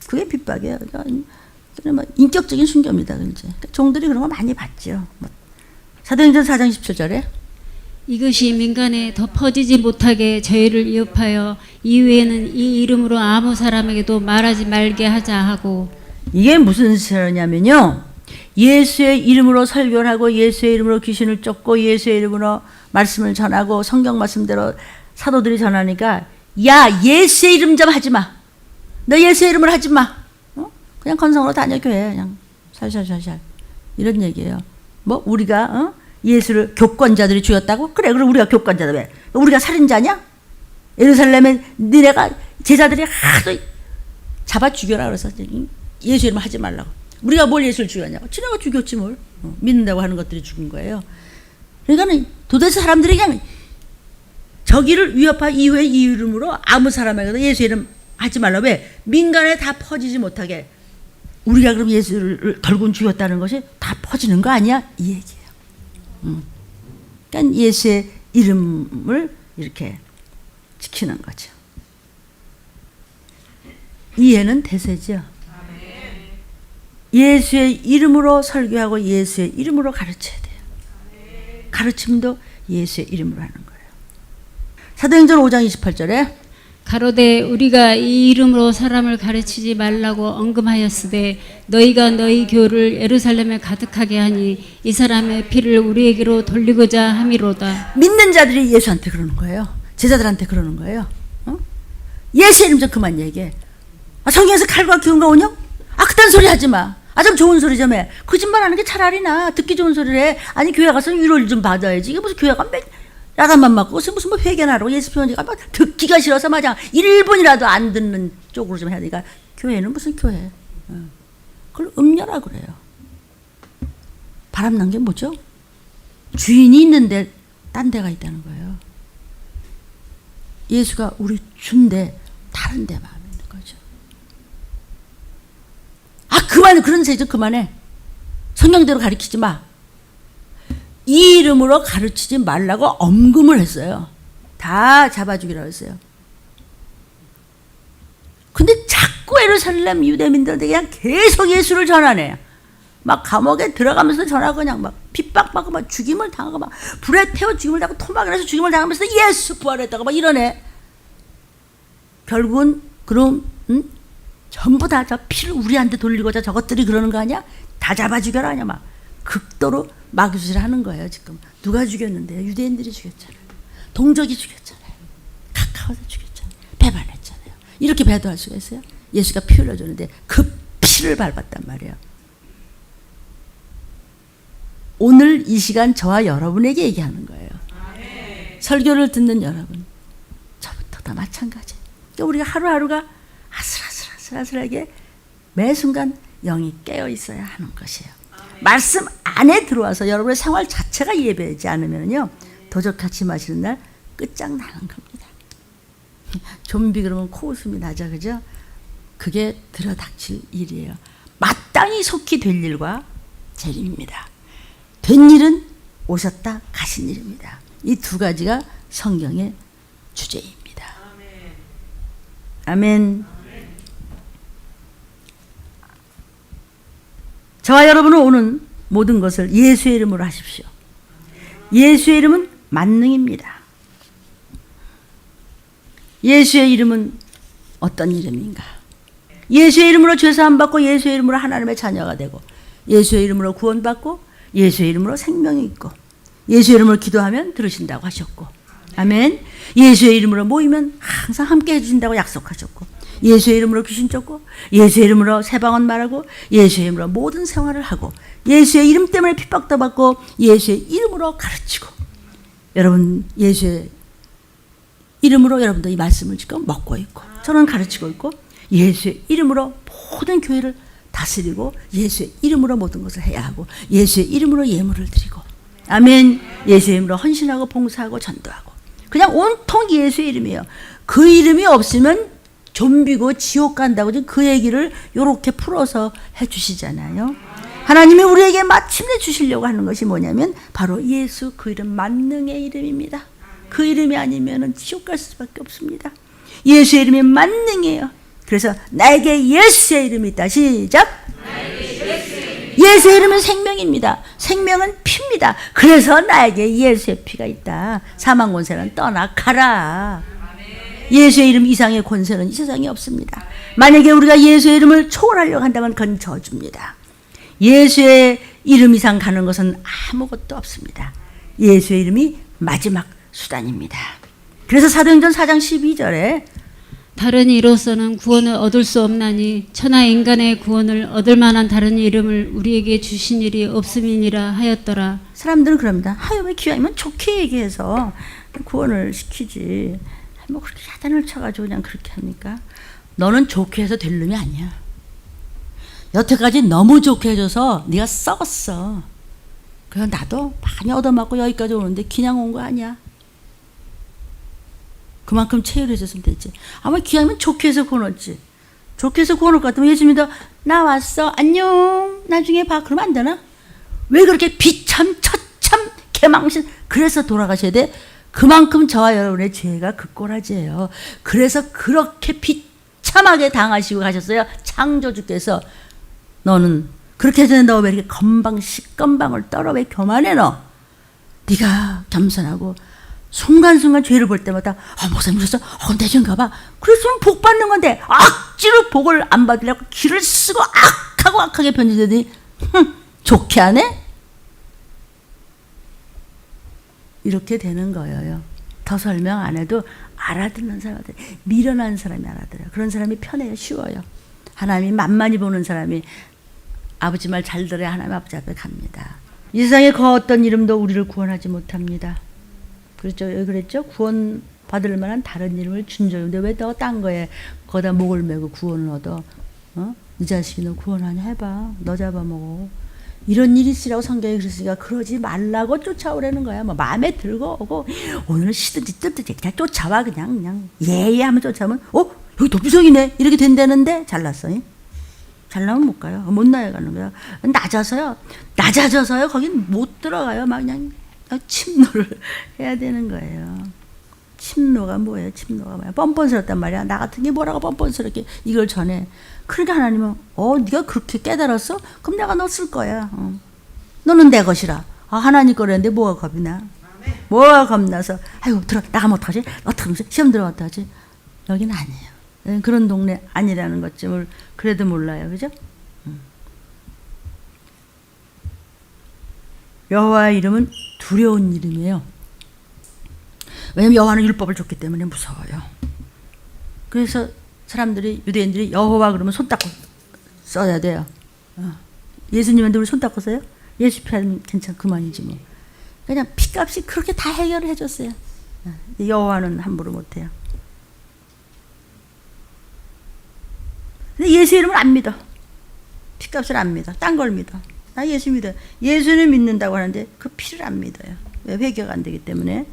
그게 핍박이에요. 뭐 인격적인 순교입니다. 그러니까 종들이 그런 거 많이 봤죠. 뭐. 사도행전 4장 17절에 이것이 민간에 더 퍼지지 못하게 저희를 위협하여 이후에는 이 이름으로 아무 사람에게도 말하지 말게 하자 하고. 이게 무슨 소리냐면요. 예수의 이름으로 설교를 하고 예수의 이름으로 귀신을 쫓고 예수의 이름으로 말씀을 전하고 성경 말씀대로 사도들이 전하니까 야 예수의 이름 좀 하지 마. 너 예수의 이름으로 하지 마. 그냥 건성으로 다녀 교회 그냥 샬샬샬샬 이런 얘기예요. 뭐 우리가 예수를 교권자들이 죽였다고? 그래 그럼 우리가 교권자다 왜? 우리가 살인자냐? 예루살렘에 니네가 제자들이 하도 잡아 죽여라 그래서 예수 이름 하지 말라고. 우리가 뭘 예수를 죽였냐고. 지네가 죽였지 뭘. 믿는다고 하는 것들이 죽은 거예요. 그러니까는 도대체 사람들이 그냥 저기를 위협한 이후에 이 이름으로 아무 사람에게도 예수 이름 하지 말라. 왜? 민간에 다 퍼지지 못하게. 우리가 그럼 예수를 결국은 죽였다는 것이 다 퍼지는 거 아니야? 이 얘기예요. 그러니까 예수의 이름을 이렇게 지키는 거죠. 이해는 되세죠? 예수의 이름으로 설교하고 예수의 이름으로 가르쳐야 돼요. 가르침도 예수의 이름으로 하는 거예요. 사도행전 5장 28절에 가로되 우리가 이 이름으로 사람을 가르치지 말라고 언급하였으되 너희가 너희 교를 예루살렘에 가득하게 하니 이 사람의 피를 우리에게로 돌리고자 함이로다. 믿는 자들이 예수한테 그러는 거예요. 제자들한테 그러는 거예요. 예수 이름 좀 그만 얘기해. 성경에서 칼과 기운과 온영? 그딴 소리 하지 마. 좀 좋은 소리 좀 해. 거짓말하는 게 차라리 나. 듣기 좋은 소리를 해. 아니 교회 가서 위로를 좀 받아야지. 이게 무슨 교회가 야단만 맞고 무슨 뭐 회개나 하라고 예수 표현이가 막 듣기가 싫어서 마냥 1분이라도 안 듣는 쪽으로 좀 해야 되니까 교회는 무슨 교회. 그걸 음녀라 그래요. 바람난 게 뭐죠? 주인이 있는데 딴 데가 있다는 거예요. 예수가 우리 주인데 다른 데 마음이 있는 거죠. 그만해. 그런 세죠. 그만해. 성경대로 가르치지 마. 이 이름으로 가르치지 말라고 엄금을 했어요. 다 잡아주기로 했어요. 근데 자꾸 예루살렘 유대민들한테 그냥 계속 예수를 전하네. 막 감옥에 들어가면서 전하고 그냥 막 핍박받고 막 죽임을 당하고 막 불에 태워 죽임을 당하고 토막을 해서 죽임을 당하면서 예수 부활했다고 막 이러네. 결국은 그럼 전부 다 저 피를 우리한테 돌리고자 저것들이 그러는 거 아니야? 다 잡아 죽여라 하냐 막 극도로 마귀수를 하는 거예요. 지금 누가 죽였는데요? 유대인들이 죽였잖아요. 동족이 죽였잖아요. 가까워서 죽였잖아요. 배반했잖아요. 이렇게 배도할 수가 있어요? 예수가 피 흘려줬는데 그 피를 밟았단 말이에요. 오늘 이 시간 저와 여러분에게 얘기하는 거예요. 설교를 듣는 여러분, 저부터 다 마찬가지. 그러니까 우리가 하루하루가 아슬아슬하게 매 순간 영이 깨어 있어야 하는 것이에요. 말씀 안에 들어와서 여러분의 생활 자체가 예배하지 않으면요 도적같이 마시는 날 끝장나는 겁니다. 좀비 그러면 코웃음이 나죠, 그죠? 그게 들어닥칠 일이에요. 마땅히 속히 될 일과 재림입니다. 된 일은 오셨다 가신 일입니다. 이 두 가지가 성경의 주제입니다. 아멘. 저와 여러분은 오는 모든 것을 예수의 이름으로 하십시오. 예수의 이름은 만능입니다. 예수의 이름은 어떤 이름인가? 예수의 이름으로 죄사함 받고 예수의 이름으로 하나님의 자녀가 되고 예수의 이름으로 구원받고 예수의 이름으로 생명이 있고 예수의 이름으로 기도하면 들으신다고 하셨고 아멘. 예수의 이름으로 모이면 항상 함께 해주신다고 약속하셨고 예수의 이름으로 귀신 쫓고 예수의 이름으로 새방언 말하고 예수의 이름으로 모든 생활을 하고 예수의 이름 때문에 핍박도 받고 예수의 이름으로 가르치고 여러분 예수의 이름으로 여러분도 이 말씀을 지금 먹고 있고 저는 가르치고 있고 예수의 이름으로 모든 교회를 다스리고 예수의 이름으로 모든 것을 해야 하고 예수의 이름으로 예물을 드리고 아멘. 예수의 이름으로 헌신하고 봉사하고 전도하고 그냥 온통 예수의 이름이에요. 그 이름이 없으면 좀비고 지옥 간다고 지금 그 얘기를 이렇게 풀어서 해주시잖아요. 하나님이 우리에게 마침내 주시려고 하는 것이 뭐냐면 바로 예수 그 이름 만능의 이름입니다. 그 이름이 아니면 지옥 갈 수밖에 없습니다. 예수의 이름이 만능이에요. 그래서 나에게 예수의 이름이 있다. 시작. 예수의 이름은 생명입니다. 생명은 피입니다. 그래서 나에게 예수의 피가 있다. 사망 권세는 떠나가라. 예수의 이름 이상의 권세는 이 세상에 없습니다. 만약에 우리가 예수의 이름을 초월하려고 한다면 그건 저주입니다. 예수의 이름 이상 가는 것은 아무것도 없습니다. 예수의 이름이 마지막 수단입니다. 그래서 사도행전 4장 12절에 다른 이로서는 구원을 얻을 수 없나니 천하 인간의 구원을 얻을 만한 다른 이름을 우리에게 주신 일이 없음이니라 하였더라. 사람들은 그럽니다. 왜 기왕이면 좋게 얘기해서 구원을 시키지. 뭐 그렇게 야단을 쳐가지고 그냥 그렇게 합니까? 너는 좋게 해서 될 놈이 아니야. 여태까지 너무 좋게 해줘서 네가 썩었어. 그래서 나도 많이 얻어맞고 여기까지 오는데 그냥 온 거 아니야. 그만큼 체휼해줬으면 되지. 아마 기왕이면 좋게 해서 구원했지. 좋게 해서 구원할 것 같으면 예수님도 나 왔어 안녕 나중에 봐 그러면 안 되나? 왜 그렇게 비참 처참 개망신 그래서 돌아가셔야 돼? 그만큼 저와 여러분의 죄가 그 꼬라지예요. 그래서 그렇게 비참하게 당하시고 가셨어요. 창조주께서 너는 그렇게 해서 너 왜 이렇게 건방을 떨어 왜 교만해 너? 네가 겸손하고 순간순간 죄를 볼 때마다 목사님 그랬어? 내 죄인가 봐. 그랬으면 복 받는 건데 악지로 복을 안 받으려고 길을 쓰고 악하고 악하게 변질되더니 좋게 하네? 이렇게 되는 거예요. 더 설명 안 해도 알아듣는 사람들, 미련한 사람이 알아들어요. 그런 사람이 편해요. 쉬워요. 하나님이 만만히 보는 사람이 아버지 말 잘 들어야 하나님 아버지 앞에 갑니다. 이 세상에 그 어떤 이름도 우리를 구원하지 못합니다. 그렇죠? 여기 그랬죠? 구원 받을 만한 다른 이름을 준 적이 근데 왜 너 딴 거에 거기다 목을 메고 구원을 얻어? 이 자식이 너 구원하냐 해봐. 너 잡아먹어. 이런 일이 있으라고 성경에 그랬으니까 그러지 말라고 쫓아오라는 거야. 뭐 마음에 들고 오고 오늘은 시든지 뜯든지 그냥 쫓아와 그냥 예하면 쫓아오면 여기 도피성이네 이렇게 된다는데 잘났어. 잘나면 못 가요. 못 나가는 거야. 낮아져서요. 거긴 못 들어가요. 막 그냥 침노를 해야 되는 거예요. 침노가 뭐예요? 침노가 뭐야? 뻔뻔스럽단 말이야. 나 같은 게 뭐라고 뻔뻔스럽게 이걸 전해. 그러니까 하나님은 네가 그렇게 깨달았어? 그럼 내가 너 쓸 거야. 너는 내 것이라. 하나님 거라는데 뭐가 겁이 나? 뭐가 겁나서 나가면 어떡하지? 어떡하지? 시험 들어가면 어떡하지? 여기는 아니에요. 그런 동네 아니라는 것쯤을 그래도 몰라요. 그죠? 여호와의 이름은 두려운 이름이에요. 왜냐하면 여호와는 율법을 줬기 때문에 무서워요. 그래서 사람들이 유대인들이 여호와 그러면 손 닦고 써야 돼요. 예수님한테 우리 손 닦고 써요? 예수 피하면 그만이지 뭐. 그냥 피값이 그렇게 다 해결을 해줬어요. 여호와는 함부로 못해요. 근데 예수 이름을 안 믿어. 피값을 안 믿어. 딴 걸 믿어. 나 예수 믿어. 예수는 믿는다고 하는데 그 피를 안 믿어요. 왜? 회개가 안 되기 때문에.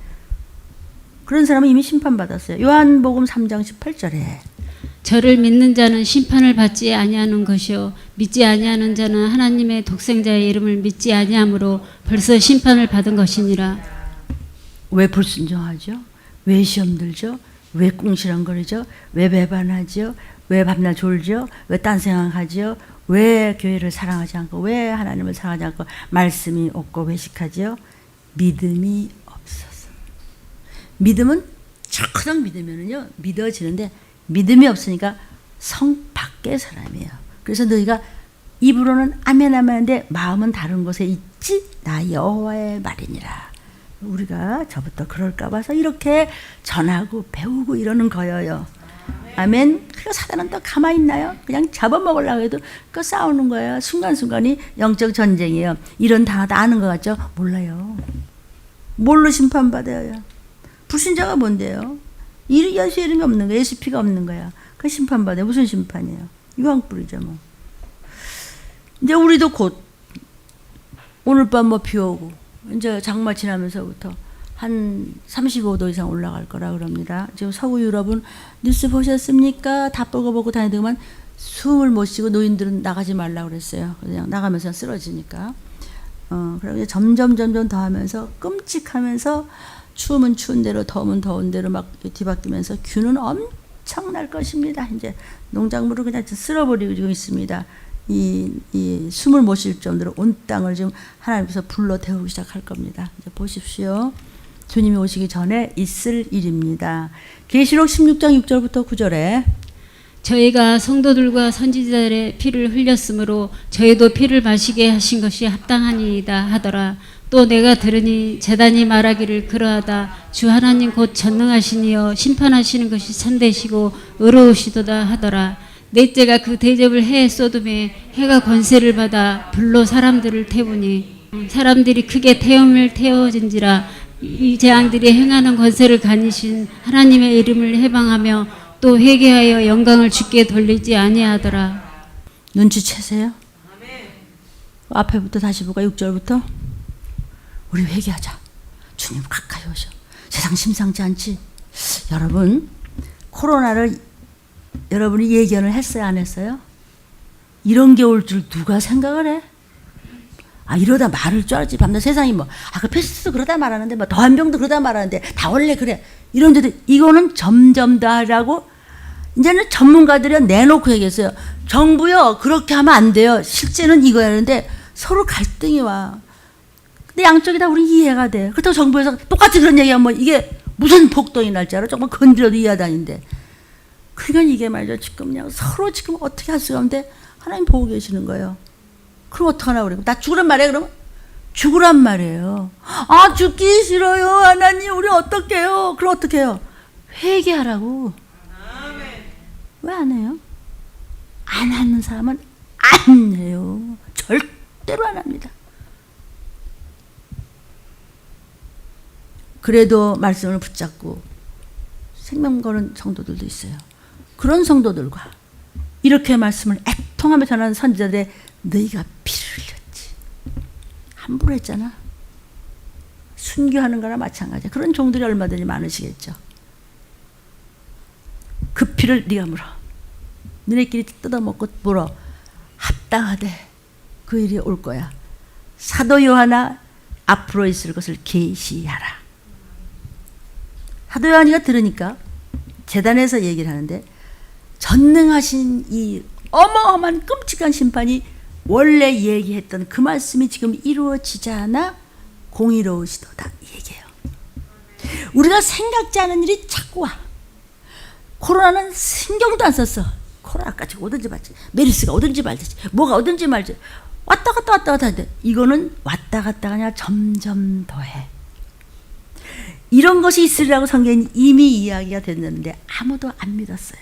그런 사람은 이미 심판받았어요. 요한복음 3장 18절에 저를 믿는 자는 심판을 받지 아니하는 것이요 믿지 아니하는 자는 하나님의 독생자의 이름을 믿지 아니하므로 벌써 심판을 받은 것이니라. 왜 불순종하죠? 왜 시험 들죠? 왜 꿍시렁거리죠? 왜 배반하죠? 왜 밤낮 졸죠? 왜 딴 생각하죠? 왜 교회를 사랑하지 않고 왜 하나님을 사랑하지 않고 말씀이 없고 외식하죠? 믿음이 없어서. 믿음은 초당 믿으면은요 믿어지는데 믿음이 없으니까 성 밖의 사람이에요. 그래서 너희가 입으로는 아멘 하는데 마음은 다른 곳에 있지 나 여호와의 말이니라. 우리가 저부터 그럴까 봐서 이렇게 전하고 배우고 이러는 거예요. 아멘. 그러니까 사단은 또 가만히 있나요? 그냥 잡아먹으려고 해도 그 싸우는 거예요. 순간순간이 영적 전쟁이에요. 이런 단어 다 아는 것 같죠? 몰라요. 뭘로 심판받아요? 불신자가 뭔데요? 예수 이름이 없는 거야. 예수 피가 없는 거야. 그 심판받아요. 무슨 심판이에요? 유황불이죠 뭐. 이제 우리도 곧 오늘 밤 뭐 비 오고 이제 장마 지나면서부터 한 35도 이상 올라갈 거라 그럽니다. 지금 서구 유럽은 뉴스 보셨습니까? 다 보고 다니더만 숨을 못 쉬고 노인들은 나가지 말라고 그랬어요. 그냥 나가면서 쓰러지니까. 그리고 점점 더 하면서 끔찍하면서 추우면 추운 대로 더우면 더운 대로 막 뒤바뀌면서 균은 엄청날 것입니다. 이제 농작물을 그냥 쓸어버리고 있습니다. 이 숨을 못 쉴 정도로 온 땅을 지금 하나님께서 불러 태우기 시작할 겁니다. 이제 보십시오. 주님이 오시기 전에 있을 일입니다. 계시록 16장 6절부터 9절에 저희가 성도들과 선지자들의 피를 흘렸으므로 저희도 피를 마시게 하신 것이 합당하니이다 하더라. 또 내가 들으니 제단이 말하기를 그러하다. 주 하나님 곧 전능하시니여 심판하시는 것이 참되시고 의로우시도다 하더라. 넷째가 그 대접을 해 쏘듬에 해가 권세를 받아 불로 사람들을 태우니 사람들이 크게 태움을 태워진지라. 이 재앙들이 행하는 권세를 가니신 하나님의 이름을 해방하며 또 회개하여 영광을 주께 돌리지 아니하더라. 눈치채세요? 앞에부터 다시 볼까? 6절부터 우리 회개하자. 주님 가까이 오셔. 세상 심상치 않지? 여러분, 코로나를 여러분이 예견을 했어요, 안 했어요? 이런 게 올 줄 누가 생각을 해? 이러다 말을 줄 알았지. 밤낮 세상이 그 패스트도 그러다 말하는데, 더한병도 그러다 말하는데, 다 원래 그래. 이런데도 이거는 점점 더 하라고, 이제는 전문가들이 내놓고 얘기했어요. 정부요, 그렇게 하면 안 돼요. 실제는 이거였는데, 서로 갈등이 와. 근데 양쪽이 다 우리 이해가 돼. 그렇다고 정부에서 똑같이 그런 얘기하면 이게 무슨 폭동이 날지 알아? 정말 건드려도 이해하다닌데. 그러니까 이게 말이죠. 지금 그냥 서로 지금 어떻게 할 수가 없는데, 하나님 보고 계시는 거예요. 그럼 어떡하나 그러고. 나 죽으란 말이에요, 그러면? 죽으란 말이에요. 죽기 싫어요. 하나님, 우리 어떡해요? 그럼 어떡해요? 회개하라고. 왜 안 해요? 안 하는 사람은 안 해요. 절대로 안 합니다. 그래도 말씀을 붙잡고 생명 거는 성도들도 있어요. 그런 성도들과 이렇게 말씀을 애통하며 전하는 선지자들의 너희가 피를 흘렸지. 함부로 했잖아. 순교하는 거나 마찬가지야. 그런 종들이 얼마든지 많으시겠죠. 그 피를 네가 물어. 너네끼리 뜯어먹고 물어. 합당하되 그 일이 올 거야. 사도 요한아 앞으로 있을 것을 계시하라. 사도 요한이가 들으니까 재단에서 얘기를 하는데 전능하신 이 어마어마한 끔찍한 심판이 원래 얘기했던 그 말씀이 지금 이루어지지 않아 공의로우시도다 이 얘기예요. 우리가 생각지 않은 일이 자꾸 와. 코로나는 신경도 안 썼어. 코로나까지 오든지 말지, 메르스가 오든지 말지, 뭐가 오든지 말지, 왔다 갔다 하는데 이거는 왔다 갔다가 아니라 점점 더해. 이런 것이 있으리라고 성경이 이미 이야기가 됐는데 아무도 안 믿었어요.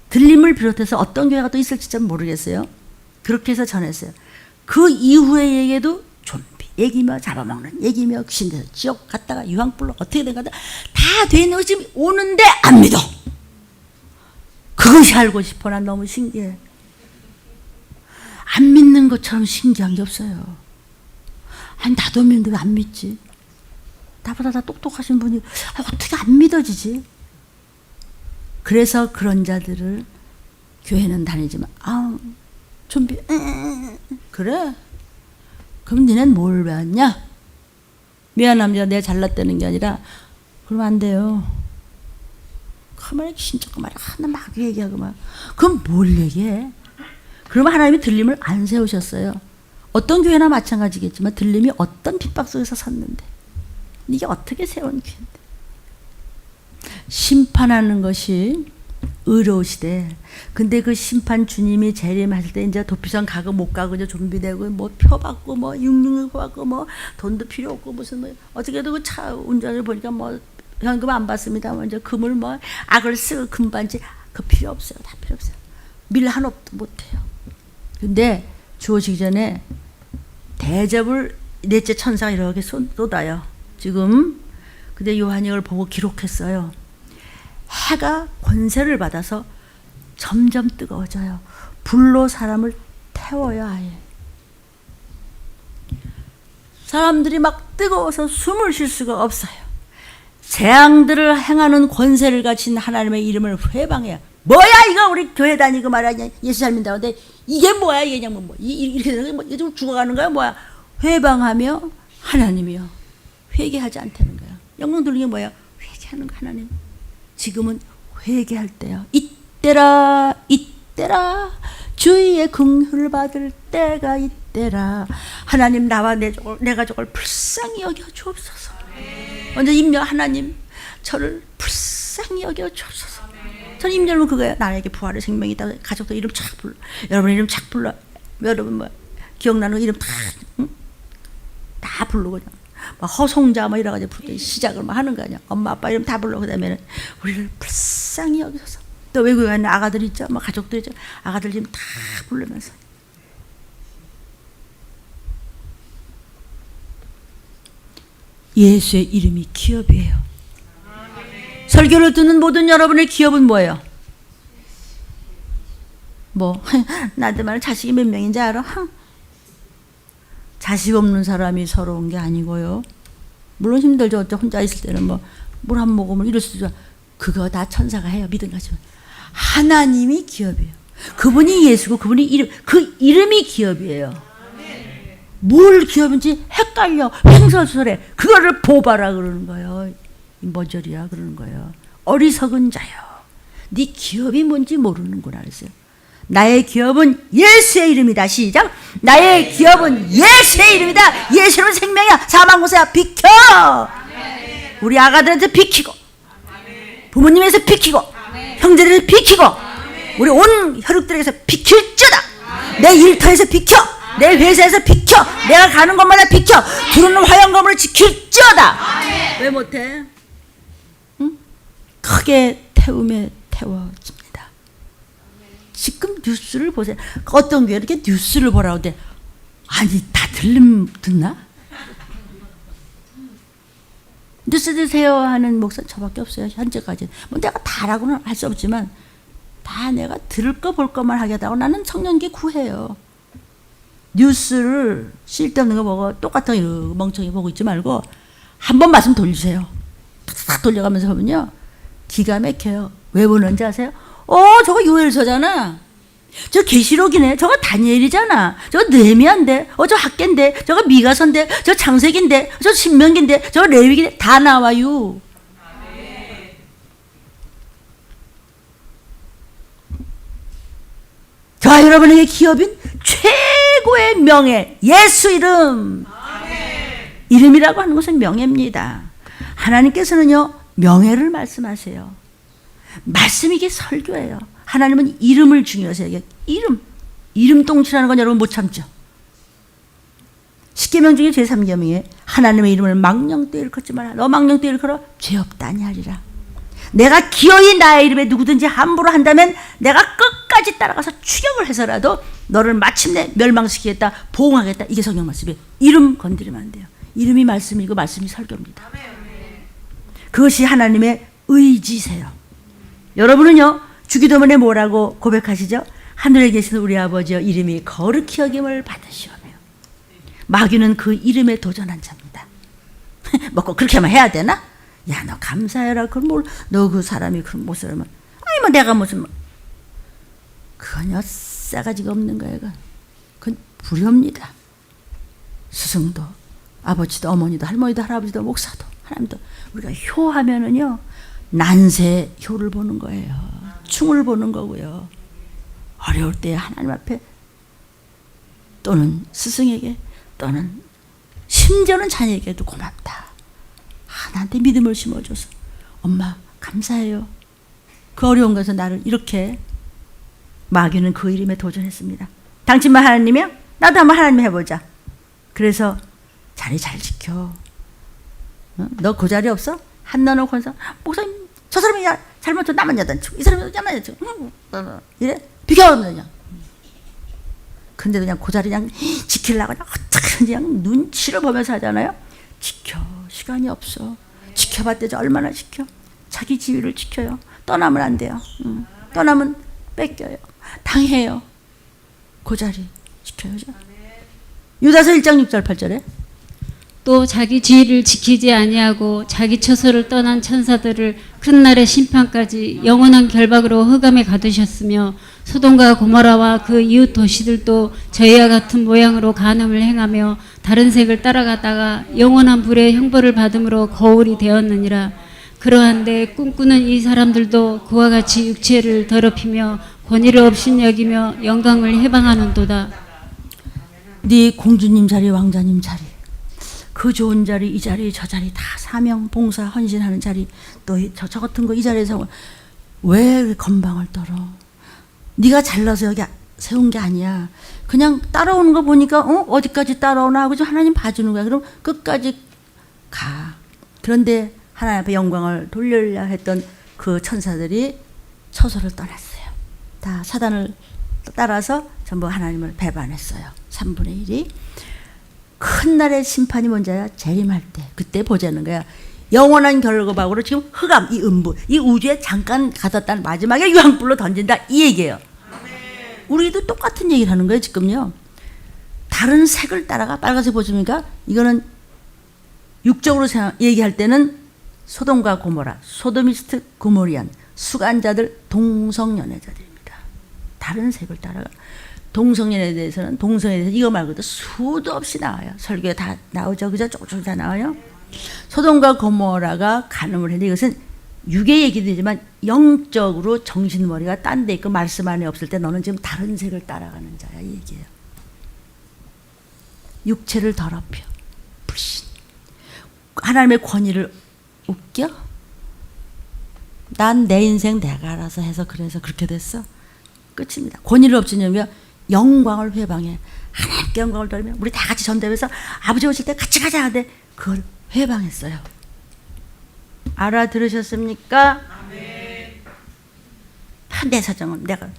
들림을 비롯해서 어떤 교회가 또 있을지 좀 모르겠어요. 그렇게 해서 전했어요. 그 이후의 얘기도 좀비 얘기며 잡아먹는 얘기며 귀신돼서 지옥 갔다가 유황불로 어떻게 된 거다 다 되는 것이 오는데 안 믿어. 그것이 알고 싶어. 난 너무 신기해. 안 믿는 것처럼 신기한 게 없어요. 나도 믿는데 왜 안 믿지? 나보다 다 똑똑하신 분이 어떻게 안 믿어지지? 그래서 그런 자들을 교회는 다니지만 좀비 그래? 그럼 니넨 뭘 배웠냐? 미안합니다. 내가 잘났다는 게 아니라 그러면 안 돼요. 가만히 진짜 말이 하나 막 얘기하고 막 그럼 뭘 얘기해? 그러면 하나님이 들림을 안 세우셨어요. 어떤 교회나 마찬가지겠지만 들림이 어떤 핍박 속에서 섰는데 이게 어떻게 세운 교회인데 심판하는 것이 의로우시대. 근데 그 심판 주님이 재림하실 때 이제 도피성 가고 못 가고 이제 좀비되고 뭐 표 받고 뭐 육육육 받고 뭐 돈도 필요 없고 무슨 뭐 어저께도 그 차 운전을 보니까 뭐 현금 안 받습니다. 뭐 이제 금을 뭐 악을 쓰고 금반지 그 필요 없어요. 다 필요 없어요. 밀 한 옵도 못 해요. 근데 주어지기 전에 대접을 넷째 천사가 이렇게 쏟아요. 지금 근데 요한이 이걸 보고 기록했어요. 해가 권세를 받아서 점점 뜨거워져요. 불로 사람을 태워요. 아예 사람들이 막 뜨거워서 숨을 쉴 수가 없어요. 재앙들을 행하는 권세를 가진 하나님의 이름을 회방해야. 뭐야 이거 우리 교회 다니고 말하냐 예수 잘 믿다는데 이게 뭐야 이게 그냥 뭐 이렇게 되는 거 이게 좀 죽어가는 거야 뭐야. 회방하며 하나님이요 회개하지 않다는 거야. 영광 돌리는 게 뭐야? 회개하는 거 하나님. 지금은 회개할 때야. 이때라 이때라 주의 긍휼을 받을 때가 이때라. 하나님 나와 내 가족을 불쌍히 여겨 주옵소서. 먼저 임령 하나님 저를 불쌍히 여겨 주옵소서. 저는 임령은 그거예요. 나에게 부활의 생명이 있다. 가족들 이름 착 불러. 여러분 이름 착 불러. 여러분 뭐 기억나는 거 이름 다 부르고 그냥 막 허송자 뭐 이래가지고 부르고 시작을 막 하는 거 아니야. 엄마 아빠 이름 다 불러. 그다음에는 우리를 불쌍히 여기소서. 또 외국에 가는 아가들 있죠. 막 가족들 있죠. 아가들 이름 다 부르면서 예수의 이름이 기업이에요. 설교를 듣는 모든 여러분의 기업은 뭐예요? 뭐 나한테만 자식이 몇 명인지 알아? 자식 없는 사람이 서러운 게 아니고요. 물론 힘들죠. 혼자 있을 때는 뭐 물 한 모금을 이럴 수도 있죠. 그거 다 천사가 해요. 믿음 가지고. 하나님이 기업이에요. 그분이 예수고 그분이 이름, 그 이름이 기업이에요. 뭘 기업인지 헷갈려. 횡설수설해. 그거를 보바라 그러는 거예요. 머저리야 그러는 거예요. 어리석은 자요. 네 기업이 뭔지 모르는구나 그랬어요. 나의 기업은 예수의 이름이다. 시작. 나의 기업은 예수의 이름이다. 예수는 생명이야. 사망고사야. 비켜. 우리 아가들한테 비키고 부모님에서 비키고 형제들에서 비키고 우리 온 혈육들에게서 비킬지어다. 내 일터에서 비켜. 내 회사에서 비켜. 내가 가는 곳마다 비켜. 들어오는 화영검을 지킬지어다. 왜 못해? 응? 크게 태움에 태워집니다. 지금 뉴스를 보세요. 어떤 교회 이렇게 뉴스를 보라고 돼. 아니 다 듣나? 뉴스 드세요 하는 목사 저밖에 없어요. 현재까지. 뭐 내가 다라고는 할 수 없지만 다 내가 들을 거 볼 것만 하겠다고 나는 청년기 구해요. 뉴스를 쓸데없는 거 보고 똑같은 거 멍청이 보고 있지 말고 한 번 말씀 돌리세요. 탁 돌려가면서 보면요. 기가 막혀요. 왜 보는지 아세요? 저거 요엘서잖아. 저 계시록이네. 저거 다니엘이잖아. 저거 느헤미야인데. 저 학개인데. 저거 미가서인데. 저 창세기인데. 저 신명기인데. 저거 레위기인데. 다 나와요. 저와 여러분에게 기업인 최고의 명예 예수 이름. 이름이라고 하는 것은 명예입니다. 하나님께서는요 명예를 말씀하세요. 말씀이 이게 설교예요. 하나님은 이름을 중요하세요. 이게 이름 똥치라는 건 여러분 못 참죠. 10계명 중에 제3계명에 하나님의 이름을 망령되이 일컫지 마라. 너 망령되이 일컬어 죄 없다니 하리라. 내가 기어이 나의 이름에 누구든지 함부로 한다면 내가 끝까지 따라가서 추격을 해서라도 너를 마침내 멸망시키겠다. 보응하겠다. 이게 성경 말씀이에요. 이름 건드리면 안 돼요. 이름이 말씀이고 말씀이 설교입니다. 그것이 하나님의 의지세요. 여러분은요 주기도문에 뭐라고 고백하시죠? 하늘에 계신 우리 아버지여 이름이 거룩히 여김을 받으시오며. 마귀는 그 이름에 도전한 자입니다. 뭐 꼭 그렇게만 해야 되나? 야 너 감사해라. 그럼 뭘 너 그 사람이 그런 못 살면 아니 뭐 내가 무슨 그거요 싸가지가 없는 거예요. 그건 불효입니다. 스승도 아버지도 어머니도 할머니도 할아버지도 목사도 하나님도 우리가 효하면은요 난세 효를 보는 거예요. 충을 보는 거고요. 어려울 때 하나님 앞에 또는 스승에게 또는 심지어는 자녀에게도 고맙다. 나한테 믿음을 심어줘서 엄마 감사해요. 그 어려운 것에서 나를 이렇게. 마귀는 그 이름에 도전했습니다. 당신만 하나님이야? 나도 한번 하나님 해보자. 그래서 자리 잘 지켜. 너 그 자리 없어? 한나노 권사 목사님 저 사람이 잘못해서 나만 야단치고 이 사람이 나만 야단치고 이래 비켜 그냥. 근데도 그냥 그 자리 그냥 지키려고 그냥 눈치를 보면서 하잖아요. 지켜. 시간이 없어. 지켜봤대죠. 얼마나 지켜. 자기 지위를 지켜요. 떠나면 안 돼요. 떠나면 뺏겨요. 당해요. 그 자리 지켜야죠. 유다서 1장 6절 8절에 또 자기 지위를 지키지 아니하고 자기 처소를 떠난 천사들을 큰 날의 심판까지 영원한 결박으로 흑암에 가두셨으며 소돔과 고모라와 그 이웃 도시들도 저희와 같은 모양으로 간음을 행하며 다른 색을 따라가다가 영원한 불의 형벌을 받음으로 거울이 되었느니라. 그러한데 꿈꾸는 이 사람들도 그와 같이 육체를 더럽히며 권위를 업신여기며 영광을 해방하는도다. 네 공주님 자리, 왕자님 자리, 그 좋은 자리, 이 자리, 저 자리 다 사명, 봉사, 헌신하는 자리, 또 저 같은 거 이 자리에서 왜 건방을 떨어? 네가 잘나서 여기 세운 게 아니야. 그냥 따라오는 거 보니까 어디까지 따라오나 하고 하나님 봐주는 거야. 그럼 끝까지 가. 그런데 하나님 앞에 영광을 돌리려 했던 그 천사들이 처소를 떠났어요. 다 사단을 따라서 전부 하나님을 배반했어요. 3분의 1이. 큰 날의 심판이 뭔지야? 재림할 때. 그때 보자는 거야. 영원한 결박으로 지금 흑암, 이 음부, 이 우주에 잠깐 가뒀다는 마지막에 유황불로 던진다. 이 얘기예요. 우리도 똑같은 얘기를 하는 거예요, 지금요. 다른 색을 따라가. 빨간색 보십니까? 이거는 육적으로 얘기할 때는 소돔과 고모라, 소도미스트 고모리안, 수간자들, 동성연애자들입니다. 다른 색을 따라가. 동성연애에 대해서는 동성애에 대해서 이거 말고도 수도 없이 나와요. 설교에 다 나오죠. 그죠? 조금씩 다 나와요. 소돔과 고모라가 간음을 했는데 이것은 육의 얘기도 되지만 영적으로 정신머리가 딴 데 있고 말씀 안에 없을 때 너는 지금 다른 색을 따라가는 자야, 이 얘기예요. 육체를 더럽혀. 불신. 하나님의 권위를 웃겨? 난 내 인생 내가 알아서 해서 그래서 그렇게 됐어. 끝입니다. 권위를 없애냐면 영광을 회방해. 하나님께 영광을 돌리며 우리 다 같이 전대회에서 아버지 오실 때 같이 가자 하는데 그걸 회방했어요. 알아들으셨습니까? 내 사정은 내가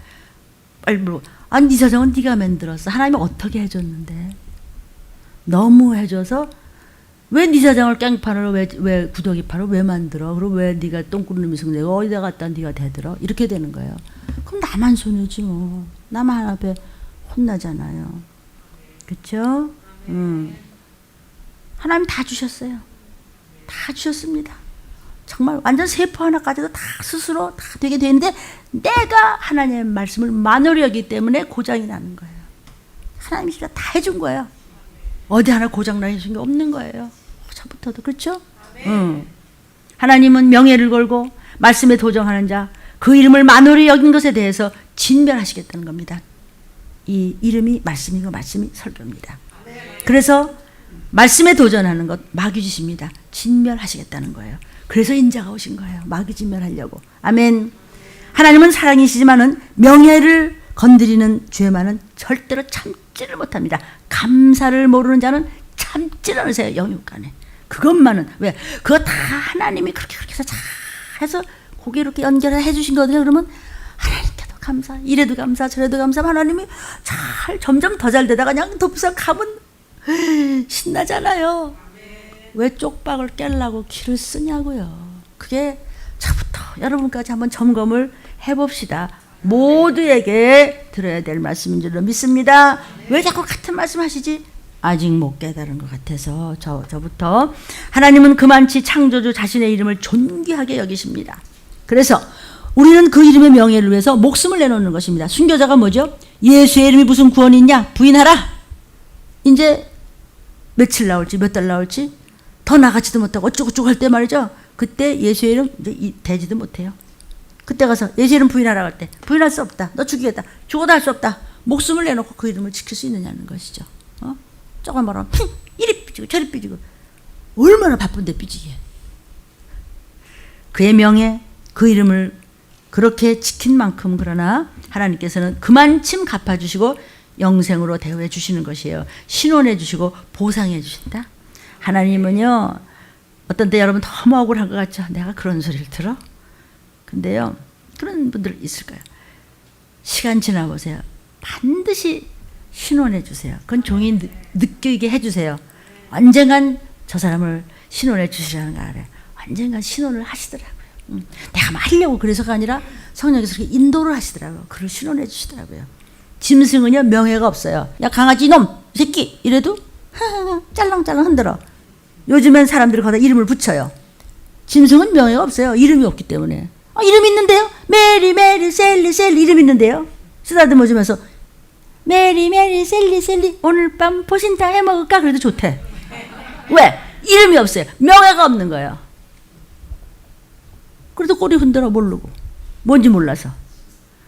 빨리 물고, 아니 네 사정은 네가 만들었어. 하나님이 어떻게 해줬는데? 너무 해줘서 왜 네 사정을 깽판으로 왜 구더기판으로 왜 만들어? 그리고 왜 네가 똥꾸러미 미숙내고 어디다 갖다 네가 대들어? 이렇게 되는 거예요. 그럼 나만 손해지 뭐. 나만 하나 앞에 혼나잖아요. 그렇죠? 하나님 다 주셨어요. 다 주셨습니다. 정말 완전 세포 하나까지도 다 스스로 다 되게 되는데 내가 하나님의 말씀을 만으로 여기기 때문에 고장이 나는 거예요. 하나님이 진짜 다 해준 거예요. 어디 하나 고장나게 해준 게 없는 거예요. 처부터도. 그렇죠? 하나님은 명예를 걸고 말씀에 도정하는 자, 그 이름을 만으로 여긴 것에 대해서 진멸하시겠다는 겁니다. 이 이름이 말씀이고 말씀이 설교입니다. 그래서 말씀에 도전하는 것 마귀짓입니다. 진멸하시겠다는 거예요. 그래서 인자가 오신 거예요. 마귀 진멸하려고. 아멘. 하나님은 사랑이시지만은 명예를 건드리는 죄만은 절대로 참지를 못합니다. 감사를 모르는 자는 참지를 않으세요. 영육간에. 그것만은 왜? 그거 다 하나님이 그렇게 해서 잘 해서 고개 이렇게 연결해 주신 거거든요. 그러면 하나님께도 감사, 이래도 감사, 저래도 감사. 하나님이 잘 점점 더 잘 되다가 그냥 돕사 가면 신나잖아요. 왜 쪽박을 깨려고 기를 쓰냐고요. 그게 저부터 여러분까지 한번 점검을 해봅시다. 모두에게 들어야 될 말씀인 줄로 믿습니다. 왜 자꾸 같은 말씀 하시지? 아직 못 깨달은 것 같아서 저부터. 하나님은 그만치 창조주 자신의 이름을 존귀하게 여기십니다. 그래서 우리는 그 이름의 명예를 위해서 목숨을 내놓는 것입니다. 순교자가 뭐죠? 예수의 이름이 무슨 구원이 있냐? 부인하라. 이제 며칠 나올지 몇 달 나올지 더 나가지도 못하고 어쩌고저쩌고 할 때 말이죠. 그때 예수의 이름 이제 되지도 못해요. 그때 가서 예수의 이름 부인하라고 할 때 부인할 수 없다. 너 죽이겠다. 죽어도 할 수 없다. 목숨을 내놓고 그 이름을 지킬 수 있느냐는 것이죠. 조금 말하면 이리 삐지고 저리 삐지고 얼마나 바쁜데 삐지게. 그의 명예, 그 이름을 그렇게 지킨 만큼 그러나 하나님께서는 그만큼 갚아주시고 영생으로 대우해 주시는 것이에요. 신원해 주시고 보상해 주신다. 하나님은요, 어떤 때 여러분 너무 억울한 것 같죠? 내가 그런 소리를 들어? 근데요, 그런 분들 있을 거예요. 시간 지나보세요. 반드시 신원해 주세요. 그건 종이 느끼게 해주세요. 언젠간 저 사람을 신원해 주시라는 거 알아요. 언젠간 신원을 하시더라고요. 내가 막 하려고 그래서가 아니라 성령께서 그렇게 인도를 하시더라고요. 그를 신원해 주시더라고요. 짐승은요 명예가 없어요. 야 강아지 놈 이 새끼 이래도 짤랑짤랑 흔들어. 요즘엔 사람들이 거기다 이름을 붙여요. 짐승은 명예가 없어요. 이름이 없기 때문에. 이름 있는데요. 메리 메리 셀리 셀리 이름 있는데요. 쓰다듬어 주면서 메리 메리 셀리 셀리 오늘 밤 보신탕 해 먹을까? 그래도 좋대. 왜? 이름이 없어요. 명예가 없는 거예요. 그래도 꼬리 흔들어 모르고 뭔지 몰라서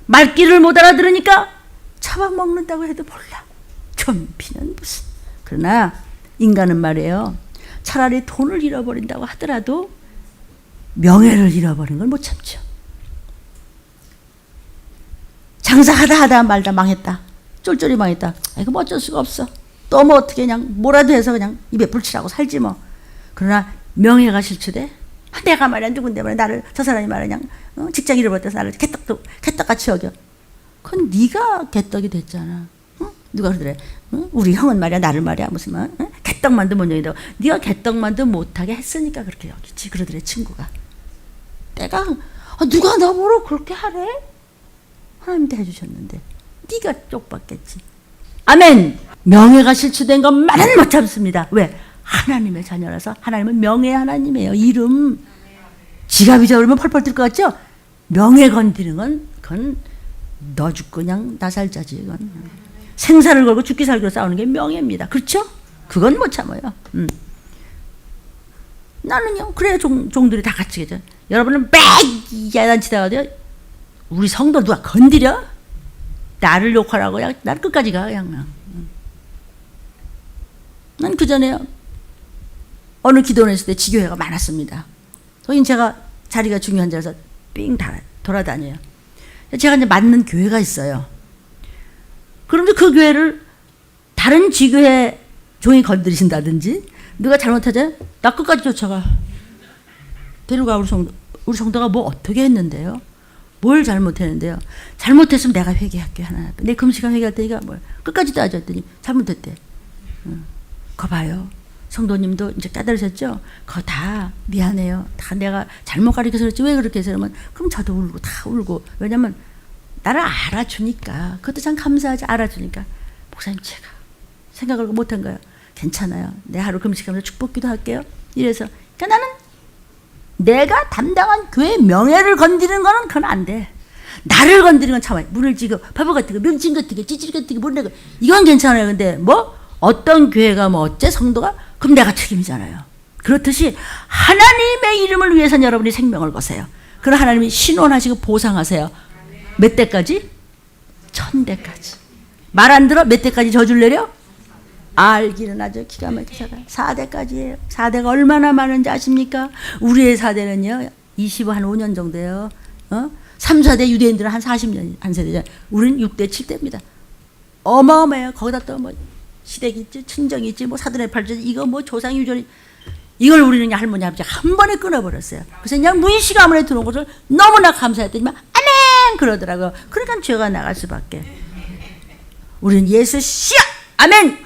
말귀를 못 알아들으니까 잡아먹는다고 해도 몰라. 좀비는 무슨. 그러나 인간은 말이에요. 차라리 돈을 잃어버린다고 하더라도 명예를 잃어버린 걸 못 참죠. 장사하다 말다 망했다. 쫄쫄이 망했다. 이거 뭐 어쩔 수가 없어. 또 뭐 어떻게 그냥 뭐라도 해서 그냥 입에 불칠하고 살지 뭐. 그러나 명예가 실추돼. 내가 말이야 누군데 말이야 나를 저 사람이 말이야 그냥 직장 잃어버렸다 나를 개떡같이 여겨. 그건 네가 개떡이 됐잖아. 응? 누가 그러더래. 응? 우리 형은 말이야 나를 말이야 무슨 말 응? 개떡만도 못 여기다. 네가 개떡만도 못하게 했으니까 그렇게 여기지. 그러더래 친구가. 내가 누가 너보러 그렇게 하래? 하나님도 해주셨는데 네가 쪽받겠지. 아멘. 명예가 실추된 것만은 못 참습니다. 왜? 하나님의 자녀라서. 하나님은 명예 하나님이에요. 이름. 지갑 잊어버리면 펄펄 뛸 것 같죠? 명예 건드리는 건 그건 너 죽고 그냥 나 살자지. 이건 생사를 걸고 죽기 살기로 싸우는 게 명예입니다. 그렇죠? 그건 못 참아요. 나는요. 그래야 종들이 다 갇히겠죠. 여러분은 빽 야단치다가도 우리 성도 누가 건드려? 나를 욕하라고 그냥 난 끝까지 가 그냥. 난 그전에 어느 기도원 했을 때 지교회가 많았습니다. 거긴 제가 자리가 중요한 자라서 삥 돌아다녀요. 제가 이제 맞는 교회가 있어요. 그런데 그 교회를 다른 지교회 종이 건드리신다든지 누가 잘못하자 나 끝까지 쫓아가. 데려가 우리 성도가 뭐 어떻게 했는데요? 뭘 잘못했는데요? 잘못했으면 내가 회개할게 하나. 내 금시간 회개할 테니까 뭘 끝까지 따졌더니 잘못했대. 거 봐요. 성도님도 이제 깨달으셨죠? 그거 다 미안해요. 다 내가 잘못 가르쳐서 그렇지 왜 그렇게 해서 그러면 그럼 저도 울고 다 울고. 왜냐면 나를 알아주니까. 그것도 참 감사하지. 알아주니까. 목사님 제가 생각을 못한 거예요. 괜찮아요. 내 하루 금식하면서 축복기도 할게요. 이래서 그러니까 나는 내가 담당한 교회의 명예를 건드리는 거는 그건 안 돼. 나를 건드리는 건 참아요. 문을 지고 바보 같은 거 명칭 같은 거 찌질 같은 거 못 내고 이건 괜찮아요. 근데 뭐 어떤 교회가 뭐 어째 성도가 그럼 내가 책임이잖아요. 그렇듯이 하나님의 이름을 위해서는 여러분이 생명을 거세요. 그럼 하나님이 신원하시고 보상하세요. 몇 대까지? 1000대까지. 말 안 들어? 몇 대까지 저줄 내려? 알기는 아주 기가 막히게 4대까지예요. 4대가 얼마나 많은지 아십니까? 우리의 4대는요 25년 정도예요. 3, 4대 유대인들은 한 40년 한 세대잖아요. 우리는 6대 7대입니다. 어마어마해요. 거기다 또 뭐 시댁 있지, 친정이 있지, 뭐 사돈의 팔자, 이거 뭐 조상 유전이, 이걸 우리는 할머니 아버지 한 번에 끊어버렸어요. 그래서 그냥 문씨 가문에 들어온 것을 너무나 감사했더니만 아멘 그러더라고요. 그러니까 죄가 나갈 수밖에. 우리는 예수 씨야. 아멘.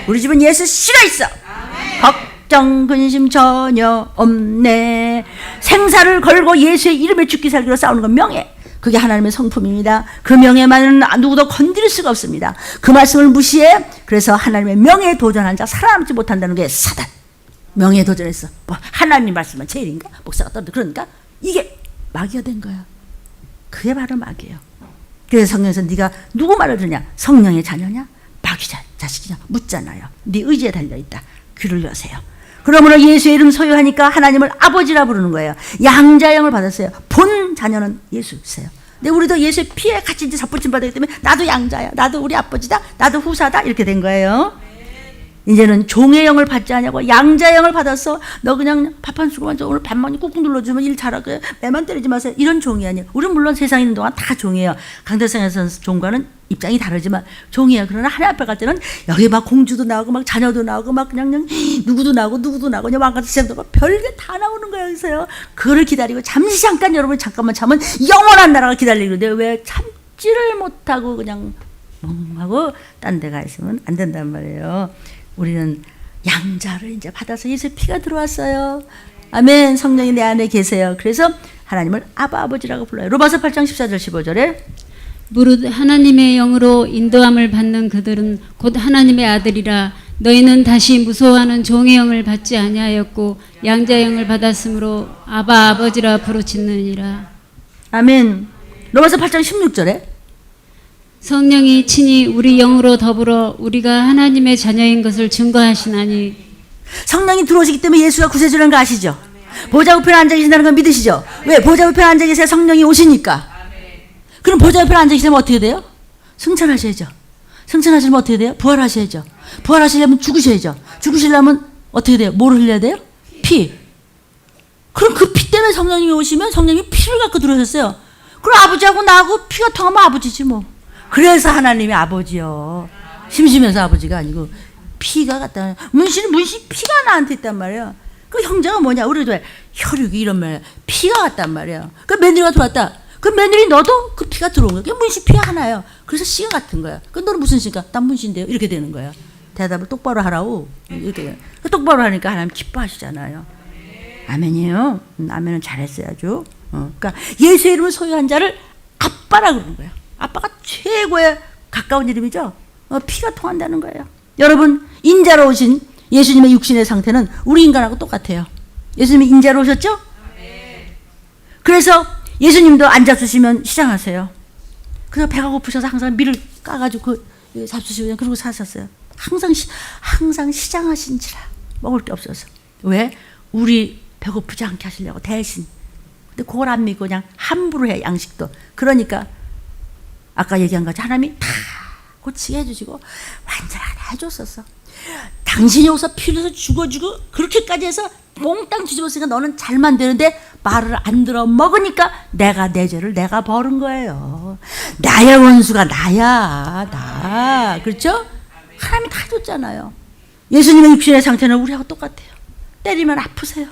우리 집은 예수 씨가 있어. 걱정 근심 전혀 없네. 생사를 걸고 예수의 이름에 죽기 살기로 싸우는 건 명예. 그게 하나님의 성품입니다. 그 명예만은 누구도 건드릴 수가 없습니다. 그 말씀을 무시해. 그래서 하나님의 명예에 도전한 자 살아남지 못한다는 게 사단. 명예에 도전했어. 뭐 하나님 말씀은 제일인가? 목사가 떠도 그러니까 이게 마귀가 된 거야. 그게 바로 마귀예요. 그래서 성경에서 네가 누구 말을 들으냐? 성령의 자녀냐? 마귀 자식이냐? 묻잖아요. 네 의지에 달려있다. 귀를 여세요. 그러므로 예수의 이름 소유하니까 하나님을 아버지라 부르는 거예요. 양자형을 받았어요. 본 자녀는 예수세요. 근데 우리도 예수의 피에 같이 이제 접붙임 받았기 때문에 나도 양자야. 나도 우리 아버지다. 나도 후사다. 이렇게 된 거예요. 이제는 종의 영을 받지 않냐고 양자의 영을 받았어. 너 그냥 밥 한 숟가락 먼저 오늘 밥만 꾹꾹 눌러주면 일 잘하게 매만 때리지 마세요. 이런 종이 아니에요. 우리는 물론 세상에 있는 동안 다 종이에요. 강대상에서 종과는 입장이 다르지만 종이에요. 그러나 하나님 앞에 갈 때는 여기 막 공주도 나오고 막 자녀도 나오고 막 그냥 누구도 나오고 그냥 왕같은 시장도 나오고 별게 다 나오는 거예요. 여기서요. 그거를 기다리고 잠시 잠깐 여러분 잠깐만 참으면 영원한 나라가 기다리는데 왜 참지를 못하고 그냥 멍하고 딴 데 가 있으면 안 된단 말이에요. 우리는 양자를 이제 받아서 예수의 피가 들어왔어요. 아멘. 성령이 내 안에 계세요. 그래서 하나님을 아바 아버지라고 불러요. 로마서 8장 14절 15절에 무릇 하나님의 영으로 인도함을 받는 그들은 곧 하나님의 아들이라 너희는 다시 무서워하는 종의 영을 받지 아니하였고 양자의 영을 받았으므로 아바 아버지라 부르짖느니라. 아멘. 로마서 8장 16절에 성령이 친히 우리 영으로 더불어 우리가 하나님의 자녀인 것을 증거하시나니. 성령이 들어오시기 때문에 예수가 구세주라는 거 아시죠? 보좌 우편에 앉아 계신다는 걸 믿으시죠? 왜? 보좌 우편에 앉아 계세요? 성령이 오시니까. 그럼 보좌 우편에 앉아 계시면 어떻게 돼요? 승천하셔야죠. 승천하시면 어떻게 돼요? 부활하셔야죠. 부활하시려면 죽으셔야죠. 죽으시려면 어떻게 돼요? 뭐를 흘려야 돼요? 피. 그럼 그 피 때문에 성령이 오시면 성령이 피를 갖고 들어오셨어요. 그럼 아버지하고 나하고 피가 통하면 아버지지 뭐. 그래서 하나님이 아버지요. 심심해서 아버지가 아니고 피가 같다. 문신 피가 나한테 있단 말이에요. 그 형제가 뭐냐? 우리도 혈육이 이런 말이야. 피가 같단 말이에요. 그 며느리가 들어왔다. 그 며느리 너도 그 피가 들어온 거야. 그 문신 피가 하나예요. 그래서 씨가 같은 거야. 그 너는 무슨 씨가? 난 문신인데요. 이렇게 되는 거야. 대답을 똑바로 하라고. 이렇게. 똑바로 하니까 하나님 기뻐하시잖아요. 아멘이에요. 아멘은 잘했어야죠. 그러니까 예수의 이름을 소유한 자를 아빠라 그러는 거예요. 아빠가 최고의 가까운 이름이죠. 피가 통한다는 거예요. 여러분, 인자로 오신 예수님의 육신의 상태는 우리 인간하고 똑같아요. 예수님이 인자로 오셨죠? 그래서 예수님도 앉아주시면 시장하세요. 그래서 배가 고프셔서 항상 밀을 까가지고 잡수시고 그러고 사셨어요. 항상 시장하신지라 먹을 게 없어서. 왜? 우리 배고프지 않게 하시려고 대신. 근데 그걸 안 믿고 그냥 함부로 해, 양식도. 그러니까 아까 얘기한 거지. 하나님이 다 고치게 해주시고 완전하게 해줬었어. 당신이 여기서 필요해서 죽어주고 그렇게까지 해서 몽땅 뒤집었으니까 너는 잘만 되는데 말을 안 들어 먹으니까 내가 내 죄를 내가 벌은 거예요. 나의 원수가 나야. 나. 그렇죠? 하나님이 다 줬잖아요. 예수님의 육신의 상태는 우리하고 똑같아요. 때리면 아프세요.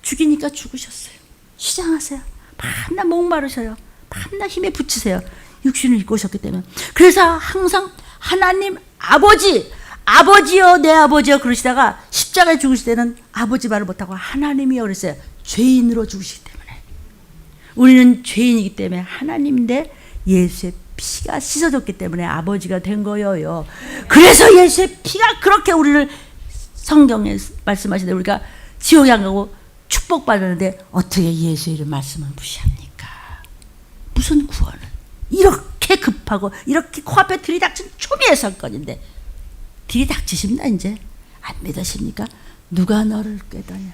죽이니까 죽으셨어요. 시장하세요. 밤낮 목마르셔요. 밤낮 힘에 붙이세요. 육신을 입고 오셨기 때문에. 그래서 항상 하나님 아버지요 내 아버지요 그러시다가 십자가에 죽으실 때는 아버지 말을 못하고 하나님이요 그랬어요. 죄인으로 죽으시기 때문에. 우리는 죄인이기 때문에 하나님인데 예수의 피가 씻어졌기 때문에 아버지가 된 거예요. 그래서 예수의 피가 그렇게 우리를 성경에 말씀하시는데 우리가 지옥에 안 가고 축복받았는데 어떻게 예수의 이름 말씀을 무시합니까? 무슨 구원은? 이렇게 급하고 이렇게 코앞에 들이닥친 초미의 사건인데 들이닥치십니다. 이제 안 믿으십니까? 누가 너를 깨다냐?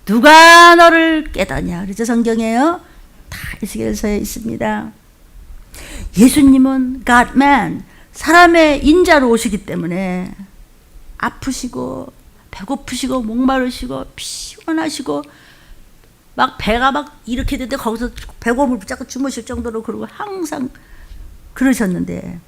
누가 너를 깨다냐? 그렇죠? 성경에요. 다 에스겔서에 있습니다. 예수님은 God man, 사람의 인자로 오시기 때문에 아프시고 배고프시고 목마르시고 피곤하시고 막 배가 막 이렇게 되는데 거기서 배고픔을 붙잡고 주무실 정도로 그러고 항상 그러셨는데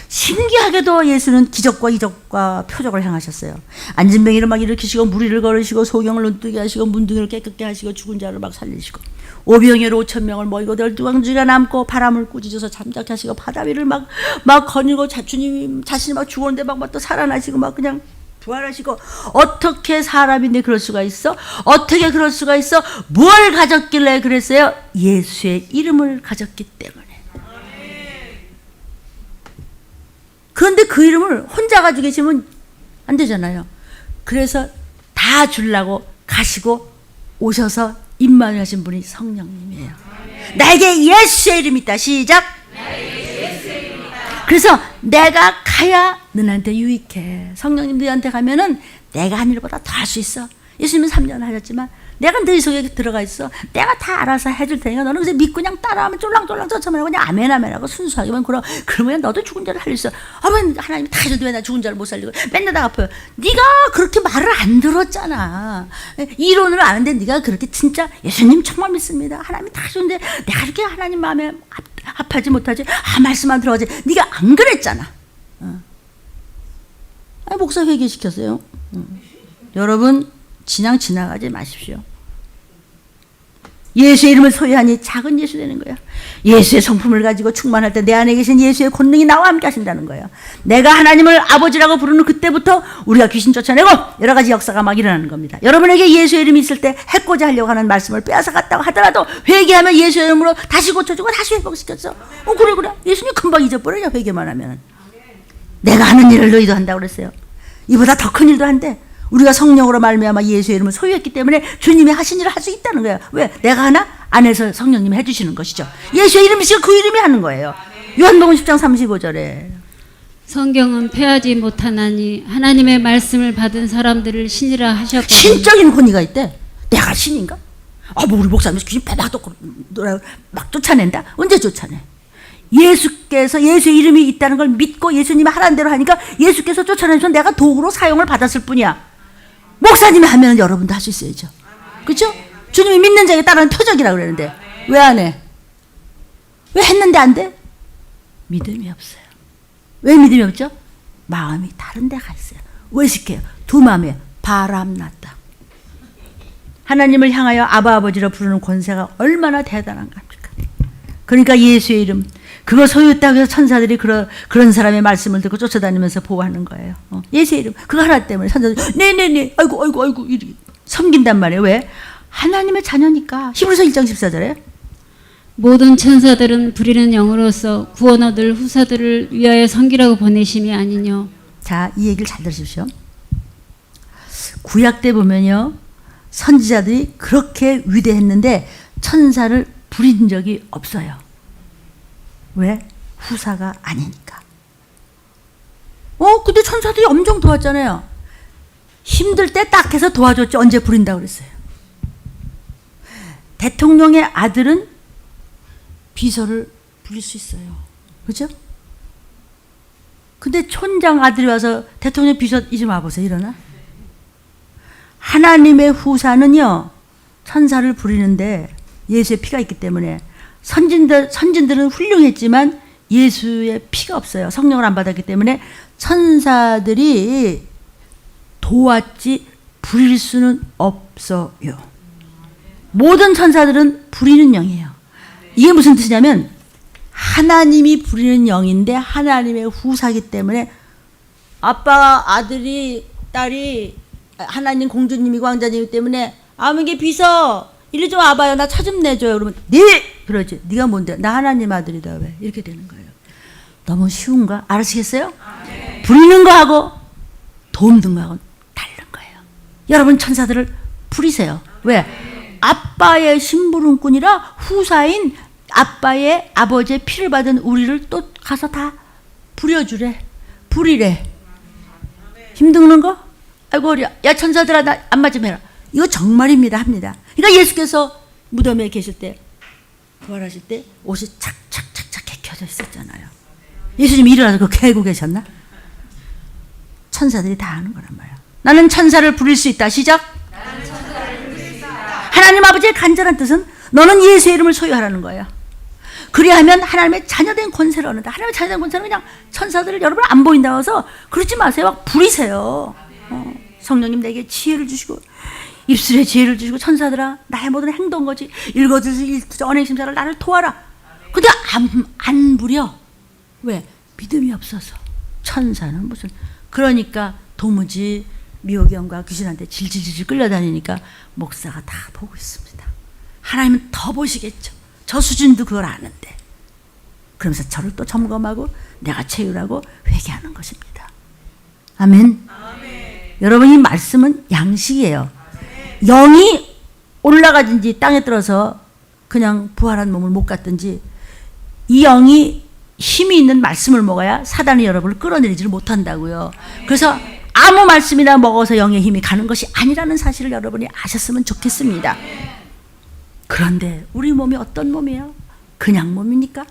신기하게도 예수는 기적과 이적과 표적을 행하셨어요. 앉은 병이를 막 일으키시고 무리를 걸으시고 소경을 눈뜨게 하시고 문둥이를 깨끗게 하시고 죽은 자를 막 살리시고 오병이로 5,000명을 모이고 12광주가 남고 바람을 꾸짖어서 잠자게 하시고 바다 위를 막 거닐고 주님 자신이 막 죽었는데 막 또 살아나시고 막 그냥 부활하시고 어떻게 사람인데 그럴 수가 있어? 어떻게 그럴 수가 있어? 뭘 가졌길래 그랬어요? 예수의 이름을 가졌기 때문에. 그런데 그 이름을 혼자 가지고 계시면 안 되잖아요. 그래서 다 주려고 가시고 오셔서 임마누엘 하신 분이 성령님이에요. 나에게 예수의 이름이 있다. 시작. 그래서 내가 가야 너한테 유익해. 성령님 너한테 가면은 내가 한 일보다 더 할 수 있어. 예수님은 3년 하셨지만 내가 너희 속에 들어가 있어. 내가 다 알아서 해줄 테니까 너는 그냥 믿고 그냥 따라하면 쫄랑쫄랑 쫓아면 그냥 아멘 하고 순수하게만 그러면 너도 죽은 자를 살릴 수 있어. 하나님이 다 해줘도 왜 나 죽은 자를 못 살리고 맨날 다 아파요. 네가 그렇게 말을 안 들었잖아. 이론을 아는데 네가 그렇게 진짜 예수님 정말 믿습니다. 하나님이 다 해줬는데 내가 이렇게 하나님 마음에 합하지 못하지. 말씀만 들어가지. 네가 안 그랬잖아. 목사 회개시켰어요. 여러분 그냥 지나가지 마십시오. 예수의 이름을 소유하니 작은 예수 되는 거야. 예수의 성품을 가지고 충만할 때 내 안에 계신 예수의 권능이 나와 함께 하신다는 거예요. 내가 하나님을 아버지라고 부르는 그때부터 우리가 귀신 쫓아내고 여러 가지 역사가 막 일어나는 겁니다. 여러분에게 예수의 이름이 있을 때 해코자 하려고 하는 말씀을 빼앗아갔다고 하더라도 회개하면 예수의 이름으로 다시 고쳐주고 다시 회복시켰어. 그래 예수님 금방 잊어버려요. 회개만 하면. 내가 하는 일을 너희도 한다고 그랬어요. 이보다 더 큰 일도 한대. 우리가 성령으로 말미암아 예수의 이름을 소유했기 때문에 주님이 하신 일을 할 수 있다는 거예요. 왜? 내가 하나? 안에서 성령님이 해주시는 것이죠. 예수의 이름이 있으니까 그 이름이 하는 거예요. 요한복음 10장 35절에 성경은 패하지 못하나니 하나님의 말씀을 받은 사람들을 신이라 하셨거든요. 신적인 권위가 있대. 내가 신인가? 뭐 우리 목사님 귀신 막 쫓아낸다? 언제 쫓아내? 예수께서 예수의 이름이 있다는 걸 믿고 예수님이 하라는 대로 하니까 예수께서 쫓아내서 내가 도구로 사용을 받았을 뿐이야. 목사님이 하면 여러분도 할 수 있어야죠. 그렇죠? 주님이 믿는 자에게 따르는 표적이라고 그러는데 왜 안 해? 왜 했는데 안 돼? 믿음이 없어요. 왜 믿음이 없죠? 마음이 다른 데가 있어요. 왜 시켜요? 두 마음에 바람났다. 하나님을 향하여 아바 아버지로 부르는 권세가 얼마나 대단한 겁니까? 그러니까 예수의 이름 그거 소유했다고 해서 천사들이 그런 사람의 말씀을 듣고 쫓아다니면서 보호하는 거예요. 예수의 이름 그거 하나 때문에 천사들이 네네네 아이고 이렇게 섬긴단 말이에요. 왜? 하나님의 자녀니까. 히브리서 1장 14절에 모든 천사들은 부리는 영으로서 구원 얻을 후사들을 위하여 섬기라고 보내심이 아니뇨. 자, 이 얘기를 잘 들으십시오. 구약 때 보면요. 선지자들이 그렇게 위대했는데 천사를 부린 적이 없어요. 왜? 후사가 아니니까. 근데 천사들이 엄청 도왔잖아요. 힘들 때 딱 해서 도와줬죠. 언제 부린다고 그랬어요. 대통령의 아들은 비서를 부릴 수 있어요. 그죠? 근데 촌장 아들이 와서 대통령 비서 이리 와보세요. 이러나? 하나님의 후사는요. 천사를 부리는데 예수의 피가 있기 때문에 선진들은 훌륭했지만 예수의 피가 없어요. 성령을 안 받았기 때문에 천사들이 도왔지 부릴 수는 없어요. 모든 천사들은 부리는 영이에요. 이게 무슨 뜻이냐면 하나님이 부리는 영인데 하나님의 후사기 때문에 아빠, 아들이, 딸이 하나님 공주님이고 왕자님이기 때문에 아무개 비서 이리 좀 와봐요. 나 차 좀 내줘요. 그러면 네! 그러지. 네가 뭔데? 나 하나님 아들이다. 왜? 이렇게 되는 거예요. 너무 쉬운가? 알으시겠어요? 부리는 거하고 도움 든 거하고는 다른 거예요. 여러분 천사들을 부리세요. 왜? 아빠의 심부름꾼이라 후사인 아빠의 아버지의 피를 받은 우리를 또 가서 다 부려주래. 부리래. 힘드는 거? 아이고 어려. 야 천사들아 나 안마 좀 해라. 이거 정말입니다. 합니다. 그러니까 예수께서 무덤에 계실 때 부활하실 때 옷이 착착착착 개켜져 있었잖아요. 예수님이 일어나서 그거 개고 계셨나? 천사들이 다 하는 거란 말이야. 나는 천사를 부릴 수 있다. 시작. 하나님 아버지의 간절한 뜻은 너는 예수의 이름을 소유하라는 거예요. 그리하면 하나님의 자녀된 권세를 얻는다. 하나님의 자녀된 권세는 그냥 천사들을 여러분 안 보인다고 해서 그러지 마세요. 막 부리세요. 성령님 내게 지혜를 주시고 입술에 지혜를 주시고 천사들아 나의 모든 행동 거지 일거주시 일투자 언행심사를 나를 도와라. 근데 안 부려. 왜? 믿음이 없어서. 천사는 무슨 그러니까 도무지 미혹영과 귀신한테 질질질질 끌려다니니까 목사가 다 보고 있습니다. 하나님은 더 보시겠죠. 저 수준도 그걸 아는데. 그러면서 저를 또 점검하고 내가 채우라고 회개하는 것입니다. 아멘. 여러분 이 말씀은 양식이에요. 영이 올라가든지 땅에 들어서 그냥 부활한 몸을 못 갖든지 이 영이 힘이 있는 말씀을 먹어야 사단이 여러분을 끌어내리지를 못한다고요. 그래서 아무 말씀이나 먹어서 영의 힘이 가는 것이 아니라는 사실을 여러분이 아셨으면 좋겠습니다. 그런데 우리 몸이 어떤 몸이에요? 그냥 몸입니까?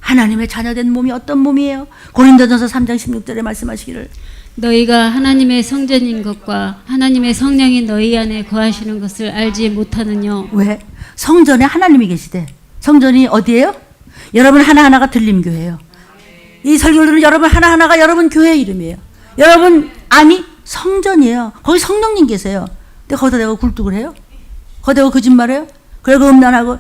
하나님의 자녀된 몸이 어떤 몸이에요? 고린도전서 3장 16절에 말씀하시기를 너희가 하나님의 성전인 것과 하나님의 성령이 너희 안에 거하시는 것을 알지 못하느뇨. 왜? 성전에 하나님이 계시대. 성전이 어디예요? 여러분 하나하나가 들림교회예요. 이 설교들은 여러분 하나하나가 여러분 교회 이름이에요. 여러분 안이 성전이에요. 거기 성령님 계세요. 근데 거기다 내가 굴뚝을 해요? 거기다 내가 거짓말해요? 그리고 음란하고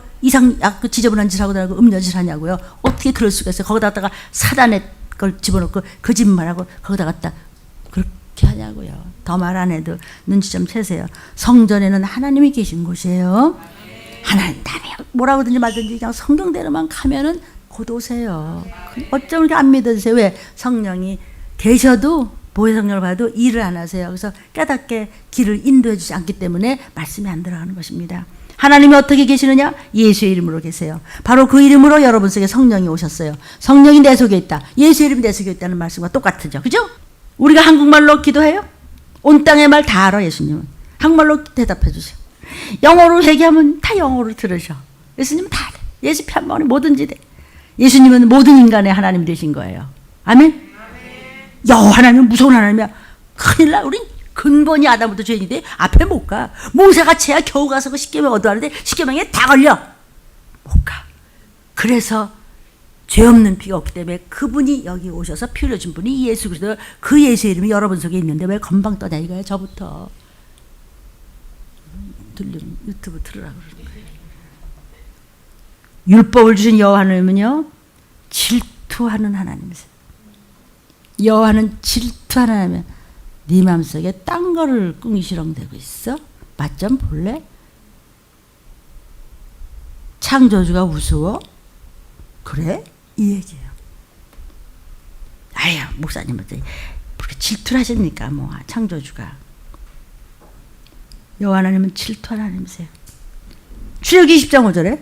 그 지저분한 짓 하고 다니고 음녀짓 하냐고요. 어떻게 그럴 수가 있어요? 거기다 갖다가 사단의 걸 집어넣고 거짓말하고 거기다 갖다 그렇게 하냐고요. 더 말 안 해도 눈치 좀 채세요. 성전에는 하나님이 계신 곳이에요. 하나님 남이 뭐라고든지 말든지 그냥 성경대로만 가면은 곧 오세요. 어쩜 이렇게 안 믿으세요? 왜? 성령이 계셔도 보혜 성령을 봐도 일을 안 하세요. 그래서 깨닫게 길을 인도해 주지 않기 때문에 말씀이 안 들어가는 것입니다. 하나님이 어떻게 계시느냐? 예수의 이름으로 계세요. 바로 그 이름으로 여러분 속에 성령이 오셨어요. 성령이 내 속에 있다. 예수의 이름이 내 속에 있다는 말씀과 똑같죠. 그죠? 우리가 한국말로 기도해요? 온 땅의 말 다 알아, 예수님은. 한국말로 대답해 주세요. 영어로 얘기하면 다 영어로 들으셔. 예수님은 다 돼. 예수 편만에 뭐든지 돼. 예수님은 모든 인간의 하나님 되신 거예요. 아멘? 하나님은 무서운 하나님이야. 큰일 나. 우린 근본이 아담부터 죄인인데 앞에 못 가. 모세가 죄야 겨우 가서 그 십계명 얻어가는데 십계명에 다 걸려. 못 가. 그래서 죄 없는 피가 없기 때문에 그분이 여기 오셔서 피 흘려준 분이 예수 그리스도, 그 예수의 이름이 여러분 속에 있는데 왜 건방 떠냐 이거예요. 저부터 들리면 유튜브 틀으라 그러는 거예요. 율법을 주신 여호와 하나님은요 질투하는 하나님이세요. 여호와는 질투하는 하나님이야. 네 마음속에 딴 거를 꿍시렁대고 있어? 맛 좀 볼래? 창조주가 우스워? 그래? 이 얘기예요. 아유, 목사님은 그렇게 질투를 하십니까? 뭐 창조주가. 여호와 하나님은 질투하는 하나님이세요. 출애굽기 20장 5절에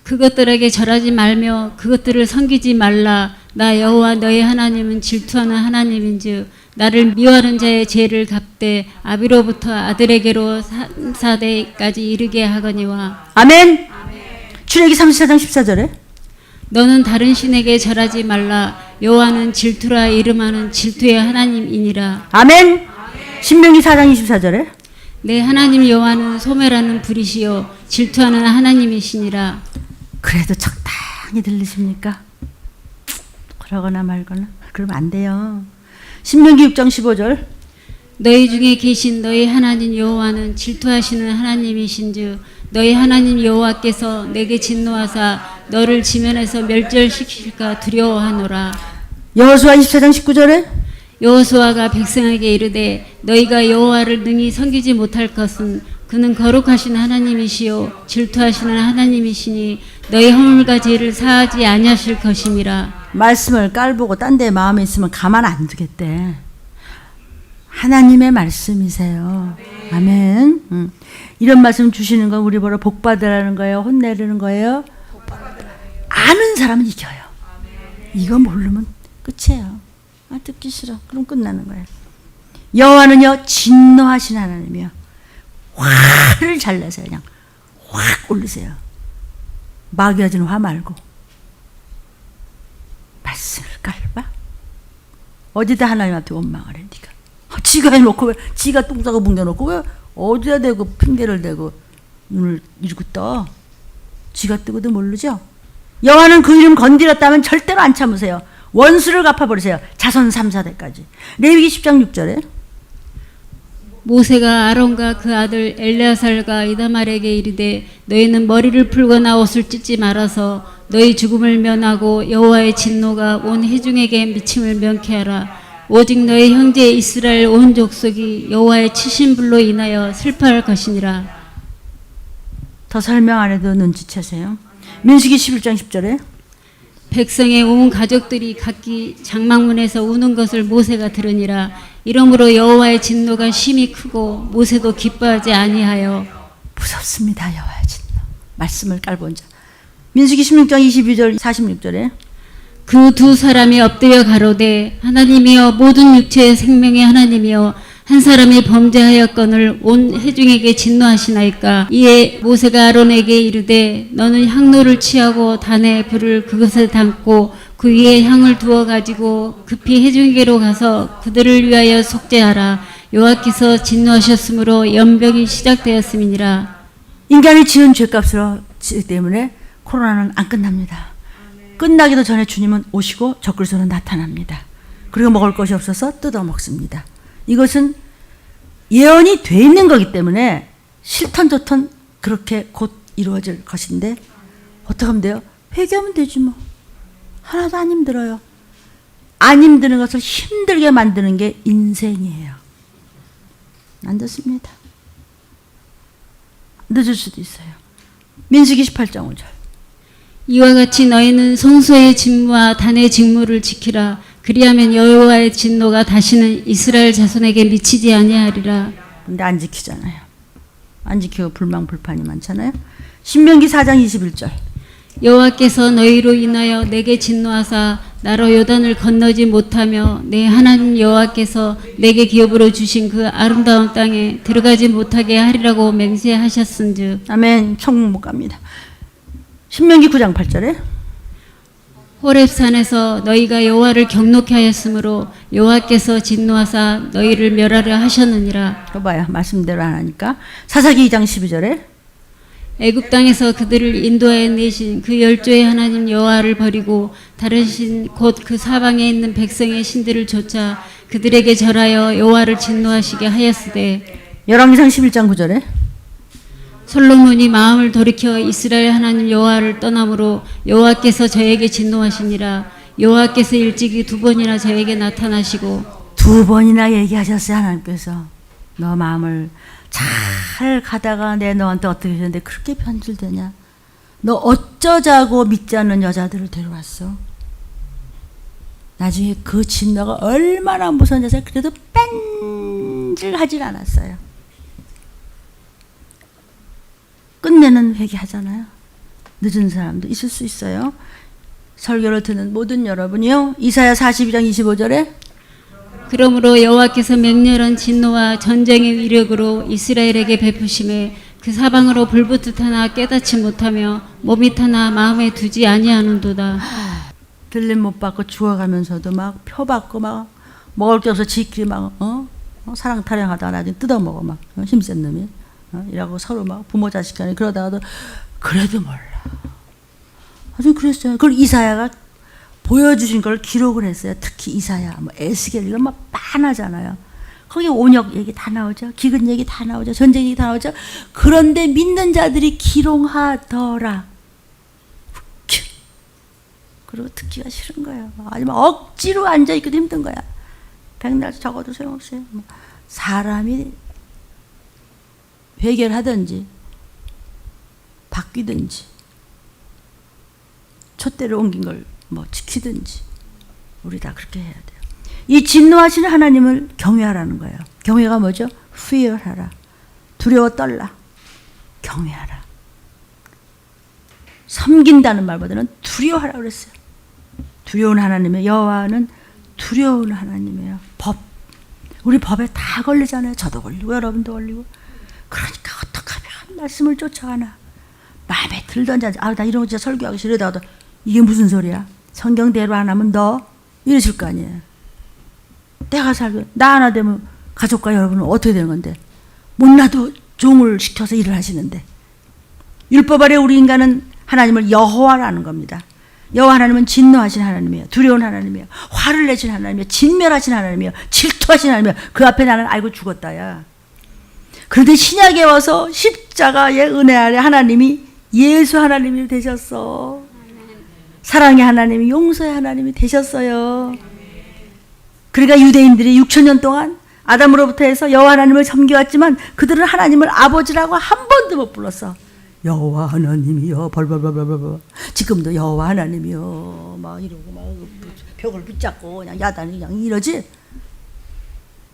그것들에게 절하지 말며 그것들을 섬기지 말라. 나 여호와 너희 하나님은 질투하는 하나님인즉 나를 미워하는 자의 죄를 갚되 아비로부터 아들에게로 3사대까지 이르게 하거니와. 아멘. 출애굽기 34장 14절에 너는 다른 신에게 절하지 말라. 여호와는 질투라 이름하는 질투의 하나님이니라. 아멘. 신명기 4장 24절에 내 하나님 여호와는 소멸하는 불이시요 질투하는 하나님이시니라. 그래도 적당히 들리십니까? 그러거나 말거나 그러면 안 돼요. 신명기 6장 15절 너희 중에 계신 너희 하나님 여호와는 질투하시는 하나님이신즉 너희 하나님 여호와께서 내게 진노하사 너를 지면에서 멸절시킬까 두려워하노라. 여호수아 24장 19절에 여호수아가 백성에게 이르되 너희가 여호와를 능히 섬기지 못할 것은 그는 거룩하신 하나님이시요 질투하시는 하나님이시니 너희 허물과 죄를 사하지 아니하실 것임이라. 말씀을 깔보고 딴 데 마음에 있으면 가만 안 두겠대. 하나님의 말씀이세요. 아멘. 이런 말씀 주시는 건 우리 보러 복 받으라는 거예요? 혼내려는 거예요? 아는 사람은 이겨요. 이거 모르면 끝이에요. 듣기 싫어. 그럼 끝나는 거예요. 여호와는요 진노하신 하나님이요. 화를 잘 내세요. 그냥 확 올리세요. 막여진 화 말고 말씀을 깔봐. 어디다 하나님 앞에 원망을 해 네가. 지가 해놓고 왜 지가 똥 싸고 뭉겨놓고 왜 어디다 대고 핑계를 대고 눈을 이러고 떠. 지가 뜨고도 모르죠. 여호와는 그 이름 건드렸다면 절대로 안 참으세요. 원수를 갚아버리세요. 자손 3사대까지. 레위기 10장 6절에 모세가 아론과 그 아들 엘레아살과 이다말에게 이르되 너희는 머리를 풀거나 옷을 찢지 말아서 너희 죽음을 면하고 여호와의 진노가 온 회중에게 미침을 면케하라. 오직 너희 형제 이스라엘 온 족속이 여호와의 치신 불로 인하여 슬퍼할 것이니라. 더 설명 안 해도 눈치채세요. 민수기 11장 10절에 백성의 온 가족들이 각기 장막문에서 우는 것을 모세가 들으니라. 이러므로 여호와의 진노가 심히 크고 모세도 기뻐하지 아니하여. 무섭습니다. 여호와의 진노. 말씀을 깔본 자. 민수기 16장 22절 46절에 그 두 사람이 엎드려 가로되 하나님이여 모든 육체의 생명의 하나님이여 한 사람이 범죄하였거늘 온 회중에게 진노하시나이까. 이에 모세가 아론에게 이르되 너는 향로를 취하고 단에 불을 그것에 담고 그 위에 향을 두어 가지고 급히 회중에게로 가서 그들을 위하여 속죄하라. 여호와께서 진노하셨으므로 연병이 시작되었음이니라. 인간이 지은 죄값으로 때문에 코로나는 안 끝납니다. 끝나기도 전에 주님은 오시고 적그리스도는 나타납니다. 그리고 먹을 것이 없어서 뜯어 먹습니다. 이것은 예언이 돼 있는 거기 때문에 싫던 좋던 그렇게 곧 이루어질 것인데 어떻게 하면 돼요? 회개하면 되지 뭐. 하나도 안 힘들어요. 안 힘드는 것을 힘들게 만드는 게 인생이에요. 안 좋습니다. 늦을 수도 있어요. 민수기 18장 5절 이와 같이 너희는 성소의 직무와 단의 직무를 지키라. 그리하면 여호와의 진노가 다시는 이스라엘 자손에게 미치지 아니하리라. 근데 안 지키잖아요. 안 지키고 불만 불판이 많잖아요. 신명기 4장 21절. 여호와께서 너희로 인하여 내게 진노하사 나로 요단을 건너지 못하며 내 하나님 여호와께서 내게 기업으로 주신 그 아름다운 땅에 들어가지 못하게 하리라고 맹세하셨은즉. 아멘. 천국 못 갑니다. 신명기 9장 8절에 호렙산에서 너희가 여호와를 경노케 하였으므로 여호와께서 진노하사 너희를 멸하려 하셨느니라. 또 봐요. 말씀대로 안 하니까. 사사기 2장 12절에 애굽 땅에서 그들을 인도하여 내신 그 열조의 하나님 여호와를 버리고 다른 신 곧 그 사방에 있는 백성의 신들을 좇아 그들에게 절하여 여호와를 진노하시게 하였으되. 열왕기상 11장 9절에 솔로몬이 마음을 돌이켜 이스라엘 하나님 여호와를 떠남으로 여호와께서 저에게 진노하시니라. 여호와께서 일찍이 2번이나 저에게 나타나시고. 2번이나 얘기하셨어요. 하나님께서 너 마음을 잘 가다가 내 너한테 어떻게 했는데 그렇게 변질되냐. 너 어쩌자고 믿지 않는 여자들을 데려왔어. 나중에 그 진노가 얼마나 무서운지 그래도 뺀질하질 않았어요. 끝내는 회개하잖아요. 늦은 사람도 있을 수 있어요. 설교를 듣는 모든 여러분이요. 이사야 42장 25절에 그러므로 여호와께서 맹렬한 진노와 전쟁의 위력으로 이스라엘에게 베푸심에 그 사방으로 불붙듯 하나 깨닫지 못하며 몸이 타나 마음에 두지 아니하는도다. 들림 못 받고 죽어가면서도 막 표받고 막 먹을 게 없어 지끼리 막 사랑 타령하다가 나중에 뜯어먹어 막 힘센 놈이 이라고 서로 막 부모 자식 간에 그러다가도 그래도 몰라. 아주 그랬어요. 그걸 이사야가 보여주신 걸 기록을 했어요. 특히 이사야, 뭐 에스겔 이런 막 많아잖아요. 거기 온역 얘기 다 나오죠. 기근 얘기 다 나오죠. 전쟁 얘기 다 나오죠. 그런데 믿는 자들이 기롱하더라. 그리고 듣기가 싫은 거예요. 아주 막 억지로 앉아있기도 힘든 거야. 백날 적어도 소용없어요. 사람이 회개하든지 바뀌든지 촛대를 옮긴 걸 뭐 지키든지 우리 다 그렇게 해야 돼요. 이 진노하시는 하나님을 경외하라는 거예요. 경외가 뭐죠? fear하라. 두려워 떨라. 경외하라. 섬긴다는 말보다는 두려워하라 그랬어요. 두려운 하나님의 여호와는 두려운 하나님이에요. 법. 우리 법에 다 걸리잖아요. 저도 걸리고 여러분도 걸리고. 그러니까 어떡하면 말씀을 쫓아가나. 마음에 들던지 나 이런 거 진짜 설교하기 싫어다가도 이게 무슨 소리야. 성경대로 안 하면 너 이러실 거 아니에요. 내가 살고 나 하나 되면 가족과 여러분은 어떻게 되는 건데. 못나도 종을 시켜서 일을 하시는데. 율법 아래 우리 인간은 하나님을 여호와라는 겁니다. 여호와 하나님은 진노하신 하나님이에요. 두려운 하나님이에요. 화를 내신 하나님이에요. 진멸하신 하나님이에요. 질투하신 하나님이에요. 그 앞에 나는 알고 죽었다야. 그런데 신약에 와서 십자가의 은혜 아래 하나님이 예수 하나님이 되셨어. 사랑의 하나님이 용서의 하나님이 되셨어요. 그러니까 유대인들이 6,000년 동안 아담으로부터 해서 여호와 하나님을 섬겨왔지만 그들은 하나님을 아버지라고 한 번도 못 불렀어. 여호와 하나님이요 벌벌벌벌벌 지금도 여호와 하나님이요 막 이러고 막 벽을 붙잡고 그냥 야단이 그냥 이러지.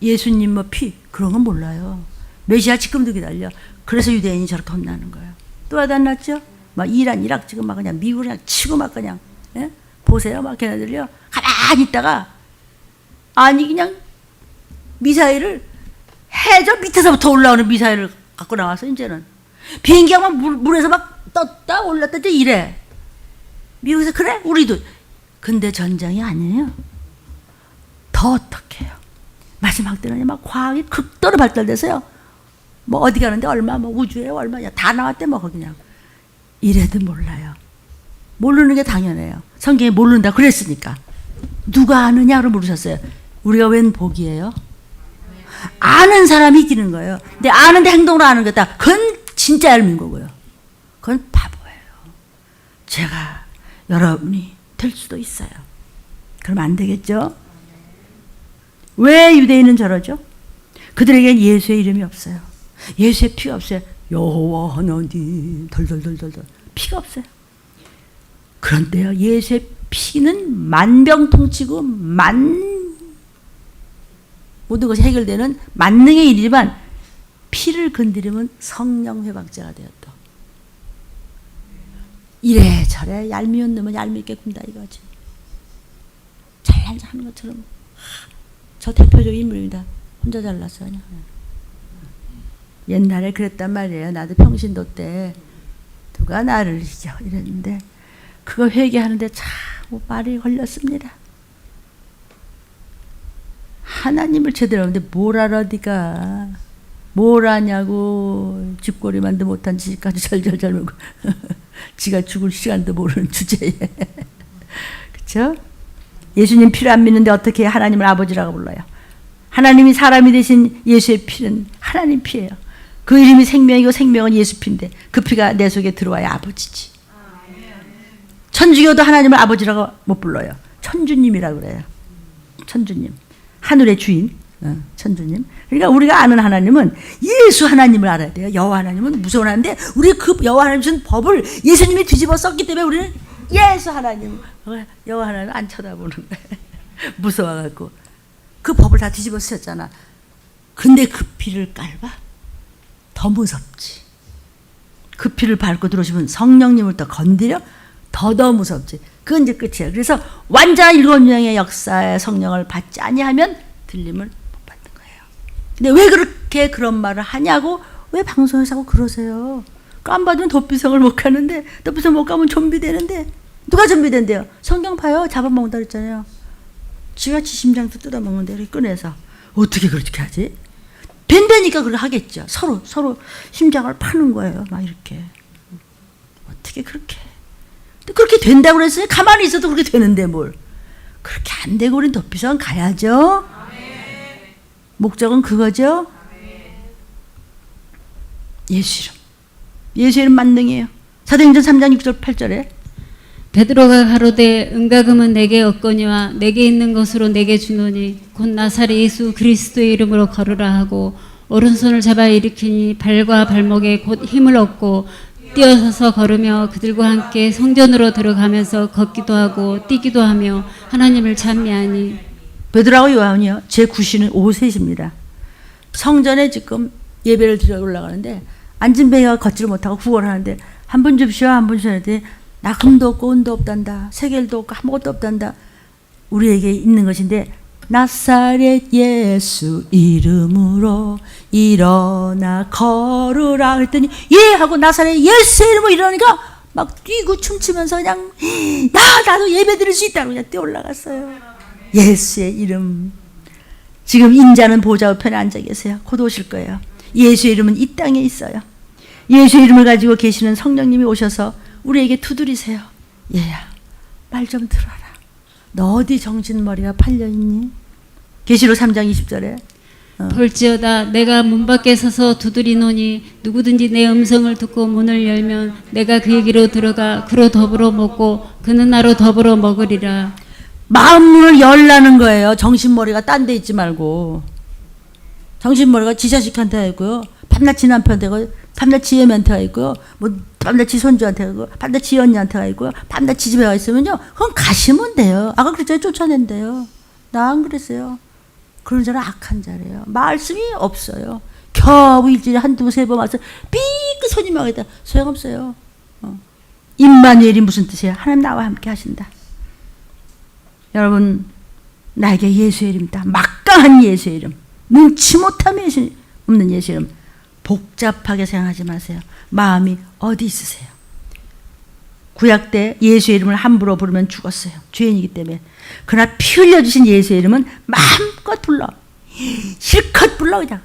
예수님 뭐 피 그런 건 몰라요. 메시아 지금도 기다려. 그래서 유대인이 저렇게 혼나는 거예요. 또 와닿았죠? 막 이란 이락 지금 막 그냥 미국을 그냥 치고 막 그냥 예? 보세요 막 걔네들요 가만히 있다가 아니 그냥 미사일을 해저 밑에서부터 올라오는 미사일을 갖고 나와서 이제는 비행기가 막 물에서 막 떴다 올랐다 이래. 미국에서 그래 우리도. 근데 전쟁이 아니에요. 더 어떡해요. 마지막 때는 막 과학이 극도로 발달돼서요. 뭐 어디 가는데 얼마 뭐 우주에 얼마냐 다 나왔대 뭐 그냥. 이래도 몰라요. 모르는 게 당연해요. 성경에 모른다 그랬으니까. 누가 아느냐로 물으셨어요. 우리가 웬 복이에요? 아는 사람이 이기는 거예요. 근데 아는데 행동으로 아는 거다. 그건 진짜 얄민 거고요. 그건 바보예요. 제가 여러분이 될 수도 있어요. 그럼 안 되겠죠? 왜 유대인은 저러죠? 그들에겐 예수의 이름이 없어요. 예수의 피가 없어요. 여호와 하나님 덜덜덜덜덜 피가 없어요. 그런데요 예수의 피는 만병통치고 모든 것이 해결되는 만능의 일이지만 피를 건드리면 성령 회복제가 되었다. 이래저래 얄미운 놈은 얄밉게 군다 이거지. 잘난 하는 것처럼. 저 대표적인 인물입니다. 혼자 잘났어 그냥. 옛날에 그랬단 말이에요. 나도 평신도 때 누가 나를 이겨 이랬는데 그거 회개하는데 참 말이 걸렸습니다. 하나님을 제대로 하는데 뭘 알아 네가. 뭘 아냐고. 집꼬리만도 못한 지까지 절절절 물고 지가 죽을 시간도 모르는 주제에. 그렇죠? 예수님 피를 안 믿는데 어떻게 하나님을 아버지라고 불러요? 하나님이 사람이 되신 예수의 피는 하나님 피예요. 그 이름이 생명이고 생명은 예수 피인데 그 피가 내 속에 들어와야 아버지지. 천주교도 하나님을 아버지라고 못 불러요. 천주님이라고 그래요. 천주님. 하늘의 주인. 천주님. 그러니까 우리가 아는 하나님은 예수 하나님을 알아야 돼요. 여호와 하나님은 무서운 하나님인데 우리 그 여호와 하나님 주신 법을 예수님이 뒤집어 썼기 때문에 우리는 예수 하나님, 여호와 하나님 안 쳐다보는 거예요. 무서워갖고 그 법을 다 뒤집어 쓰셨잖아. 근데 그 피를 깔봐? 더 무섭지. 그 피를 밟고 들어오시면 성령님을 더 건드려? 더 무섭지. 그건 이제 끝이에요. 그래서 완전한 일곱 명의 역사의 성령을 받지 아니하면 들림을 못 받는 거예요. 근데 왜 그렇게 그런 말을 하냐고 왜 방송에서 하고 그러세요? 안 받으면 도피성을 못 가는데 도피성 못 가면 좀비 되는데 누가 좀비 된대요? 성경 봐요. 잡아먹는다 그랬잖아요. 지가 지 심장도 뜯어먹는데 이렇게 꺼내서 어떻게 그렇게 하지? 된다니까 그걸 하겠죠. 서로 심장을 파는 거예요. 막 이렇게. 어떻게 그렇게. 그렇게 된다고 그랬으니 가만히 있어도 그렇게 되는데 뭘. 그렇게 안 되고 우린 도피성 가야죠. 목적은 그거죠. 예수 이름. 예수 이름 만능이에요. 사도행전 3장 6절 8절에 베드로가 가로되 은가금은 내게 없거니와 내게 있는 것으로 내게 주노니 곧 나사렛 예수 그리스도의 이름으로 걸으라 하고 오른손을 잡아 일으키니 발과 발목에 곧 힘을 얻고 뛰어서서 걸으며 그들과 함께 성전으로 들어가면서 걷기도 하고 뛰기도 하며 하나님을 찬미하니. 베드로하고 요한이요. 제 구실은 5셋입니다. 성전에 지금 예배를 드려 올라가는데 앉은 배가 걷지를 못하고 구걸을 하는데 한 분 줍시오 한 분 주시오 했더니 나 금도 없고 은도 없단다. 세겔도 없고 아무것도 없단다. 우리에게 있는 것인데 나사렛 예수 이름으로 일어나 걸으라 그랬더니 예 하고 나사렛 예수 이름으로 일어나니까 막 뛰고 춤추면서 그냥 야 나도 예배 드릴 수 있다고 그냥 뛰어 올라갔어요. 예수의 이름. 지금 인자는 보좌 우편에 앉아 계세요. 곧 오실 거예요. 예수의 이름은 이 땅에 있어요. 예수의 이름을 가지고 계시는 성령님이 오셔서 우리에게 두드리세요. 얘야 말 좀 들어라. 너 어디 정신머리가 팔려있니? 계시록 3장 20절에 볼지어다 내가 문 밖에 서서 두드리노니 누구든지 내 음성을 듣고 문을 열면 내가 그에게로 들어가 그로 더불어 먹고 그는 나로 더불어 먹으리라. 마음 문을 열라는 거예요. 정신머리가 딴 데 있지 말고. 정신머리가 지 자식한테 있고요. 밤낮 지 남편한테 있고 밤낮 지 애한테가 있고요. 뭐 밤낮 지 손주한테 있고 밤낮 지 언니한테가 있고요. 밤낮 지 집에 가 있으면요. 그건 가시면 돼요. 아까 그랬잖아요. 쫓아낸대요. 나 안 그랬어요. 그런 자는 악한 자래요. 말씀이 없어요. 겨우 일주일에 한두 세 번 와서 삐끗 손님하겠다. 소용없어요. 임마누엘이 무슨 뜻이에요? 하나님 나와 함께 하신다. 여러분 나에게 예수의 이름이다. 막강한 예수의 이름. 눈치 못함이 없는 예수의 이름. 복잡하게 생각하지 마세요. 마음이 어디 있으세요? 구약 때 예수의 이름을 함부로 부르면 죽었어요. 죄인이기 때문에. 그러나 피 흘려주신 예수의 이름은 마음껏 불러. 실컷 불러 그냥.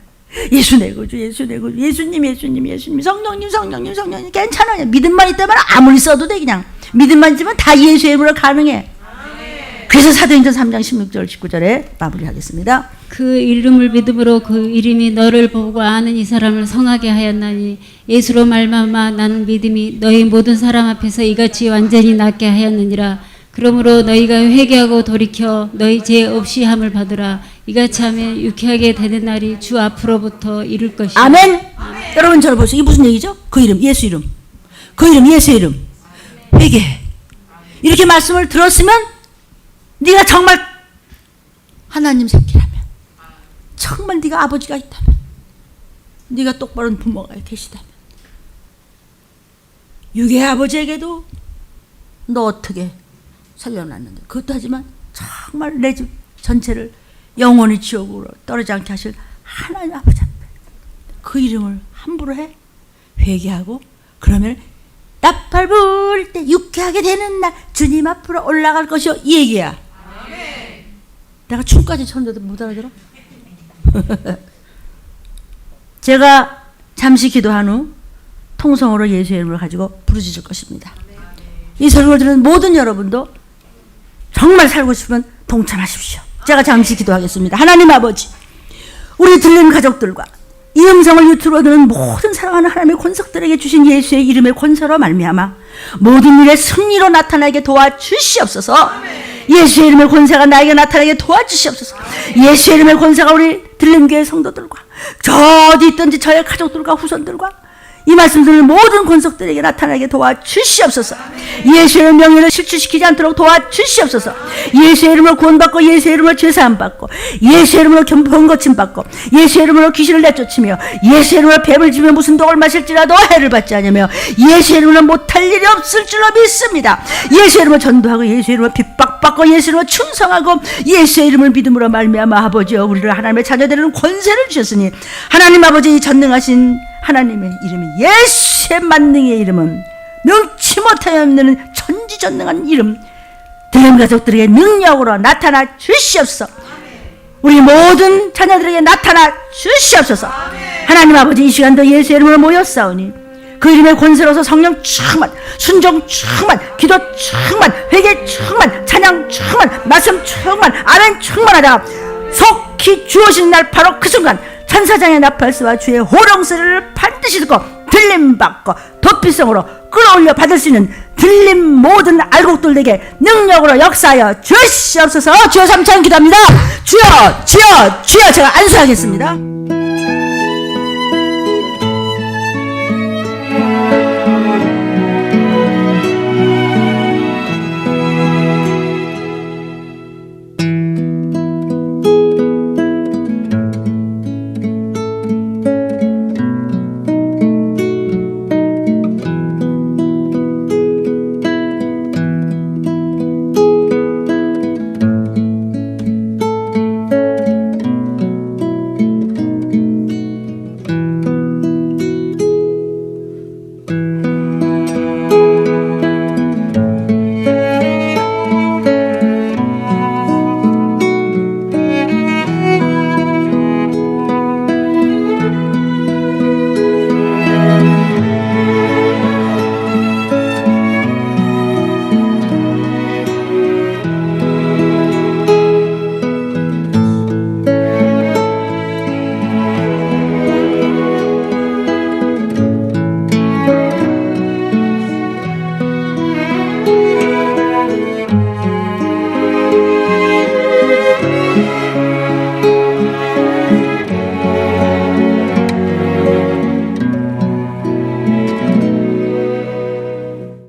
예수 내 구주 예수 내 구주 예수님 예수님 예수님 성령님 성령님 성령님 괜찮아요. 믿음만 있다면 아무리 써도 돼 그냥. 믿음만 있으면 다 예수의 이름으로 가능해. 그래서 사도행전 3장 16절 19절에 마무리하겠습니다. 그 이름을 믿음으로 그 이름이 너를 보고 아는 이 사람을 성하게 하였나니 예수로 말미암아 나는 믿음이 너희 모든 사람 앞에서 이같이 완전히 낫게 하였느니라. 그러므로 너희가 회개하고 돌이켜 너희 죄 없이 함을 받으라. 이같이 하면 유쾌하게 되는 날이 주 앞으로부터 이룰 것이다. 아멘. 여러분 저를 보세요. 이게 무슨 얘기죠? 그 이름 예수 이름. 그 이름 예수 이름. 회개. 이렇게 말씀을 들었으면 네가 정말 하나님 새끼라면, 정말 네가 아버지가 있다면, 네가 똑바른 부모가 계시다면, 육의 아버지에게도 너 어떻게 살려놨는데, 그것도 하지만 정말 내 집 전체를 영원히 지옥으로 떨어지지 않게 하실 하나님 아버지 앞에 그 이름을 함부로 해? 회개하고 그러면 나팔 불 때 유쾌하게 되는 날 주님 앞으로 올라갈 것이요, 이 얘기야. 내가 춤까지 췄는데도 못 알아들어? 제가 잠시 기도한 후 통성으로 예수의 이름을 가지고 부르짖을 것입니다. 이 설교를 듣는 모든 여러분도 정말 살고 싶으면 동참하십시오. 제가 잠시 기도하겠습니다. 하나님 아버지, 우리 들린 가족들과 이 음성을 유튜브로 듣는 모든 사랑하는 하나님의 권속들에게 주신 예수의 이름의 권세로 말미암아 모든 일의 승리로 나타나게 도와주시옵소서. 예수의 이름의 권세가 나에게 나타나게 도와주시옵소서. 예수의 이름의 권세가 우리 들림교회 성도들과 저 어디 있든지 저의 가족들과 후손들과 이 말씀 듣는 모든 권속들에게 나타나게 도와주시옵소서. 예수의 이름 명예를 실추시키지 않도록 도와주시옵소서. 예수의 이름으로 구원받고 예수의 이름으로 죄사함 받고 예수의 이름으로 번거침 받고 예수의 이름으로 귀신을 내쫓으며 예수의 이름으로 뱀을 지며 무슨 독을 마실지라도 해를 받지 않으며 예수의 이름으로 못할 일이 없을 줄로 믿습니다. 예수의 이름으로 전도하고 예수의 이름으로 핍박받고 예수의 이름으로 충성하고 예수의 이름을 믿음으로 말미암아 아버지여 우리를 하나님의 자녀되는 권세를 주셨으니 하나님 아버지 전능하신 하나님의 이름이 예수의 만능의 이름은 능치 못하여 없는 천지전능한 이름 들림 가족들에게 능력으로 나타나 주시옵소서. 우리 모든 자녀들에게 나타나 주시옵소서. 하나님 아버지 이 시간도 예수의 이름으로 모였사오니 그 이름의 권세로서 성령 충만, 순종 충만, 기도 충만, 회개 충만, 찬양 충만, 말씀 충만, 아멘 충만하다가 속히 주어진 날 바로 그 순간 천사장의 나팔소와 주의 호령소리를 반드시 듣고 들림받고 도피성으로 끌어올려 받을 수 있는 들림 모든 알곡들에게 능력으로 역사하여 주시옵소서. 주여 삼창 기도합니다. 주여 주여 주여. 제가 안수하겠습니다.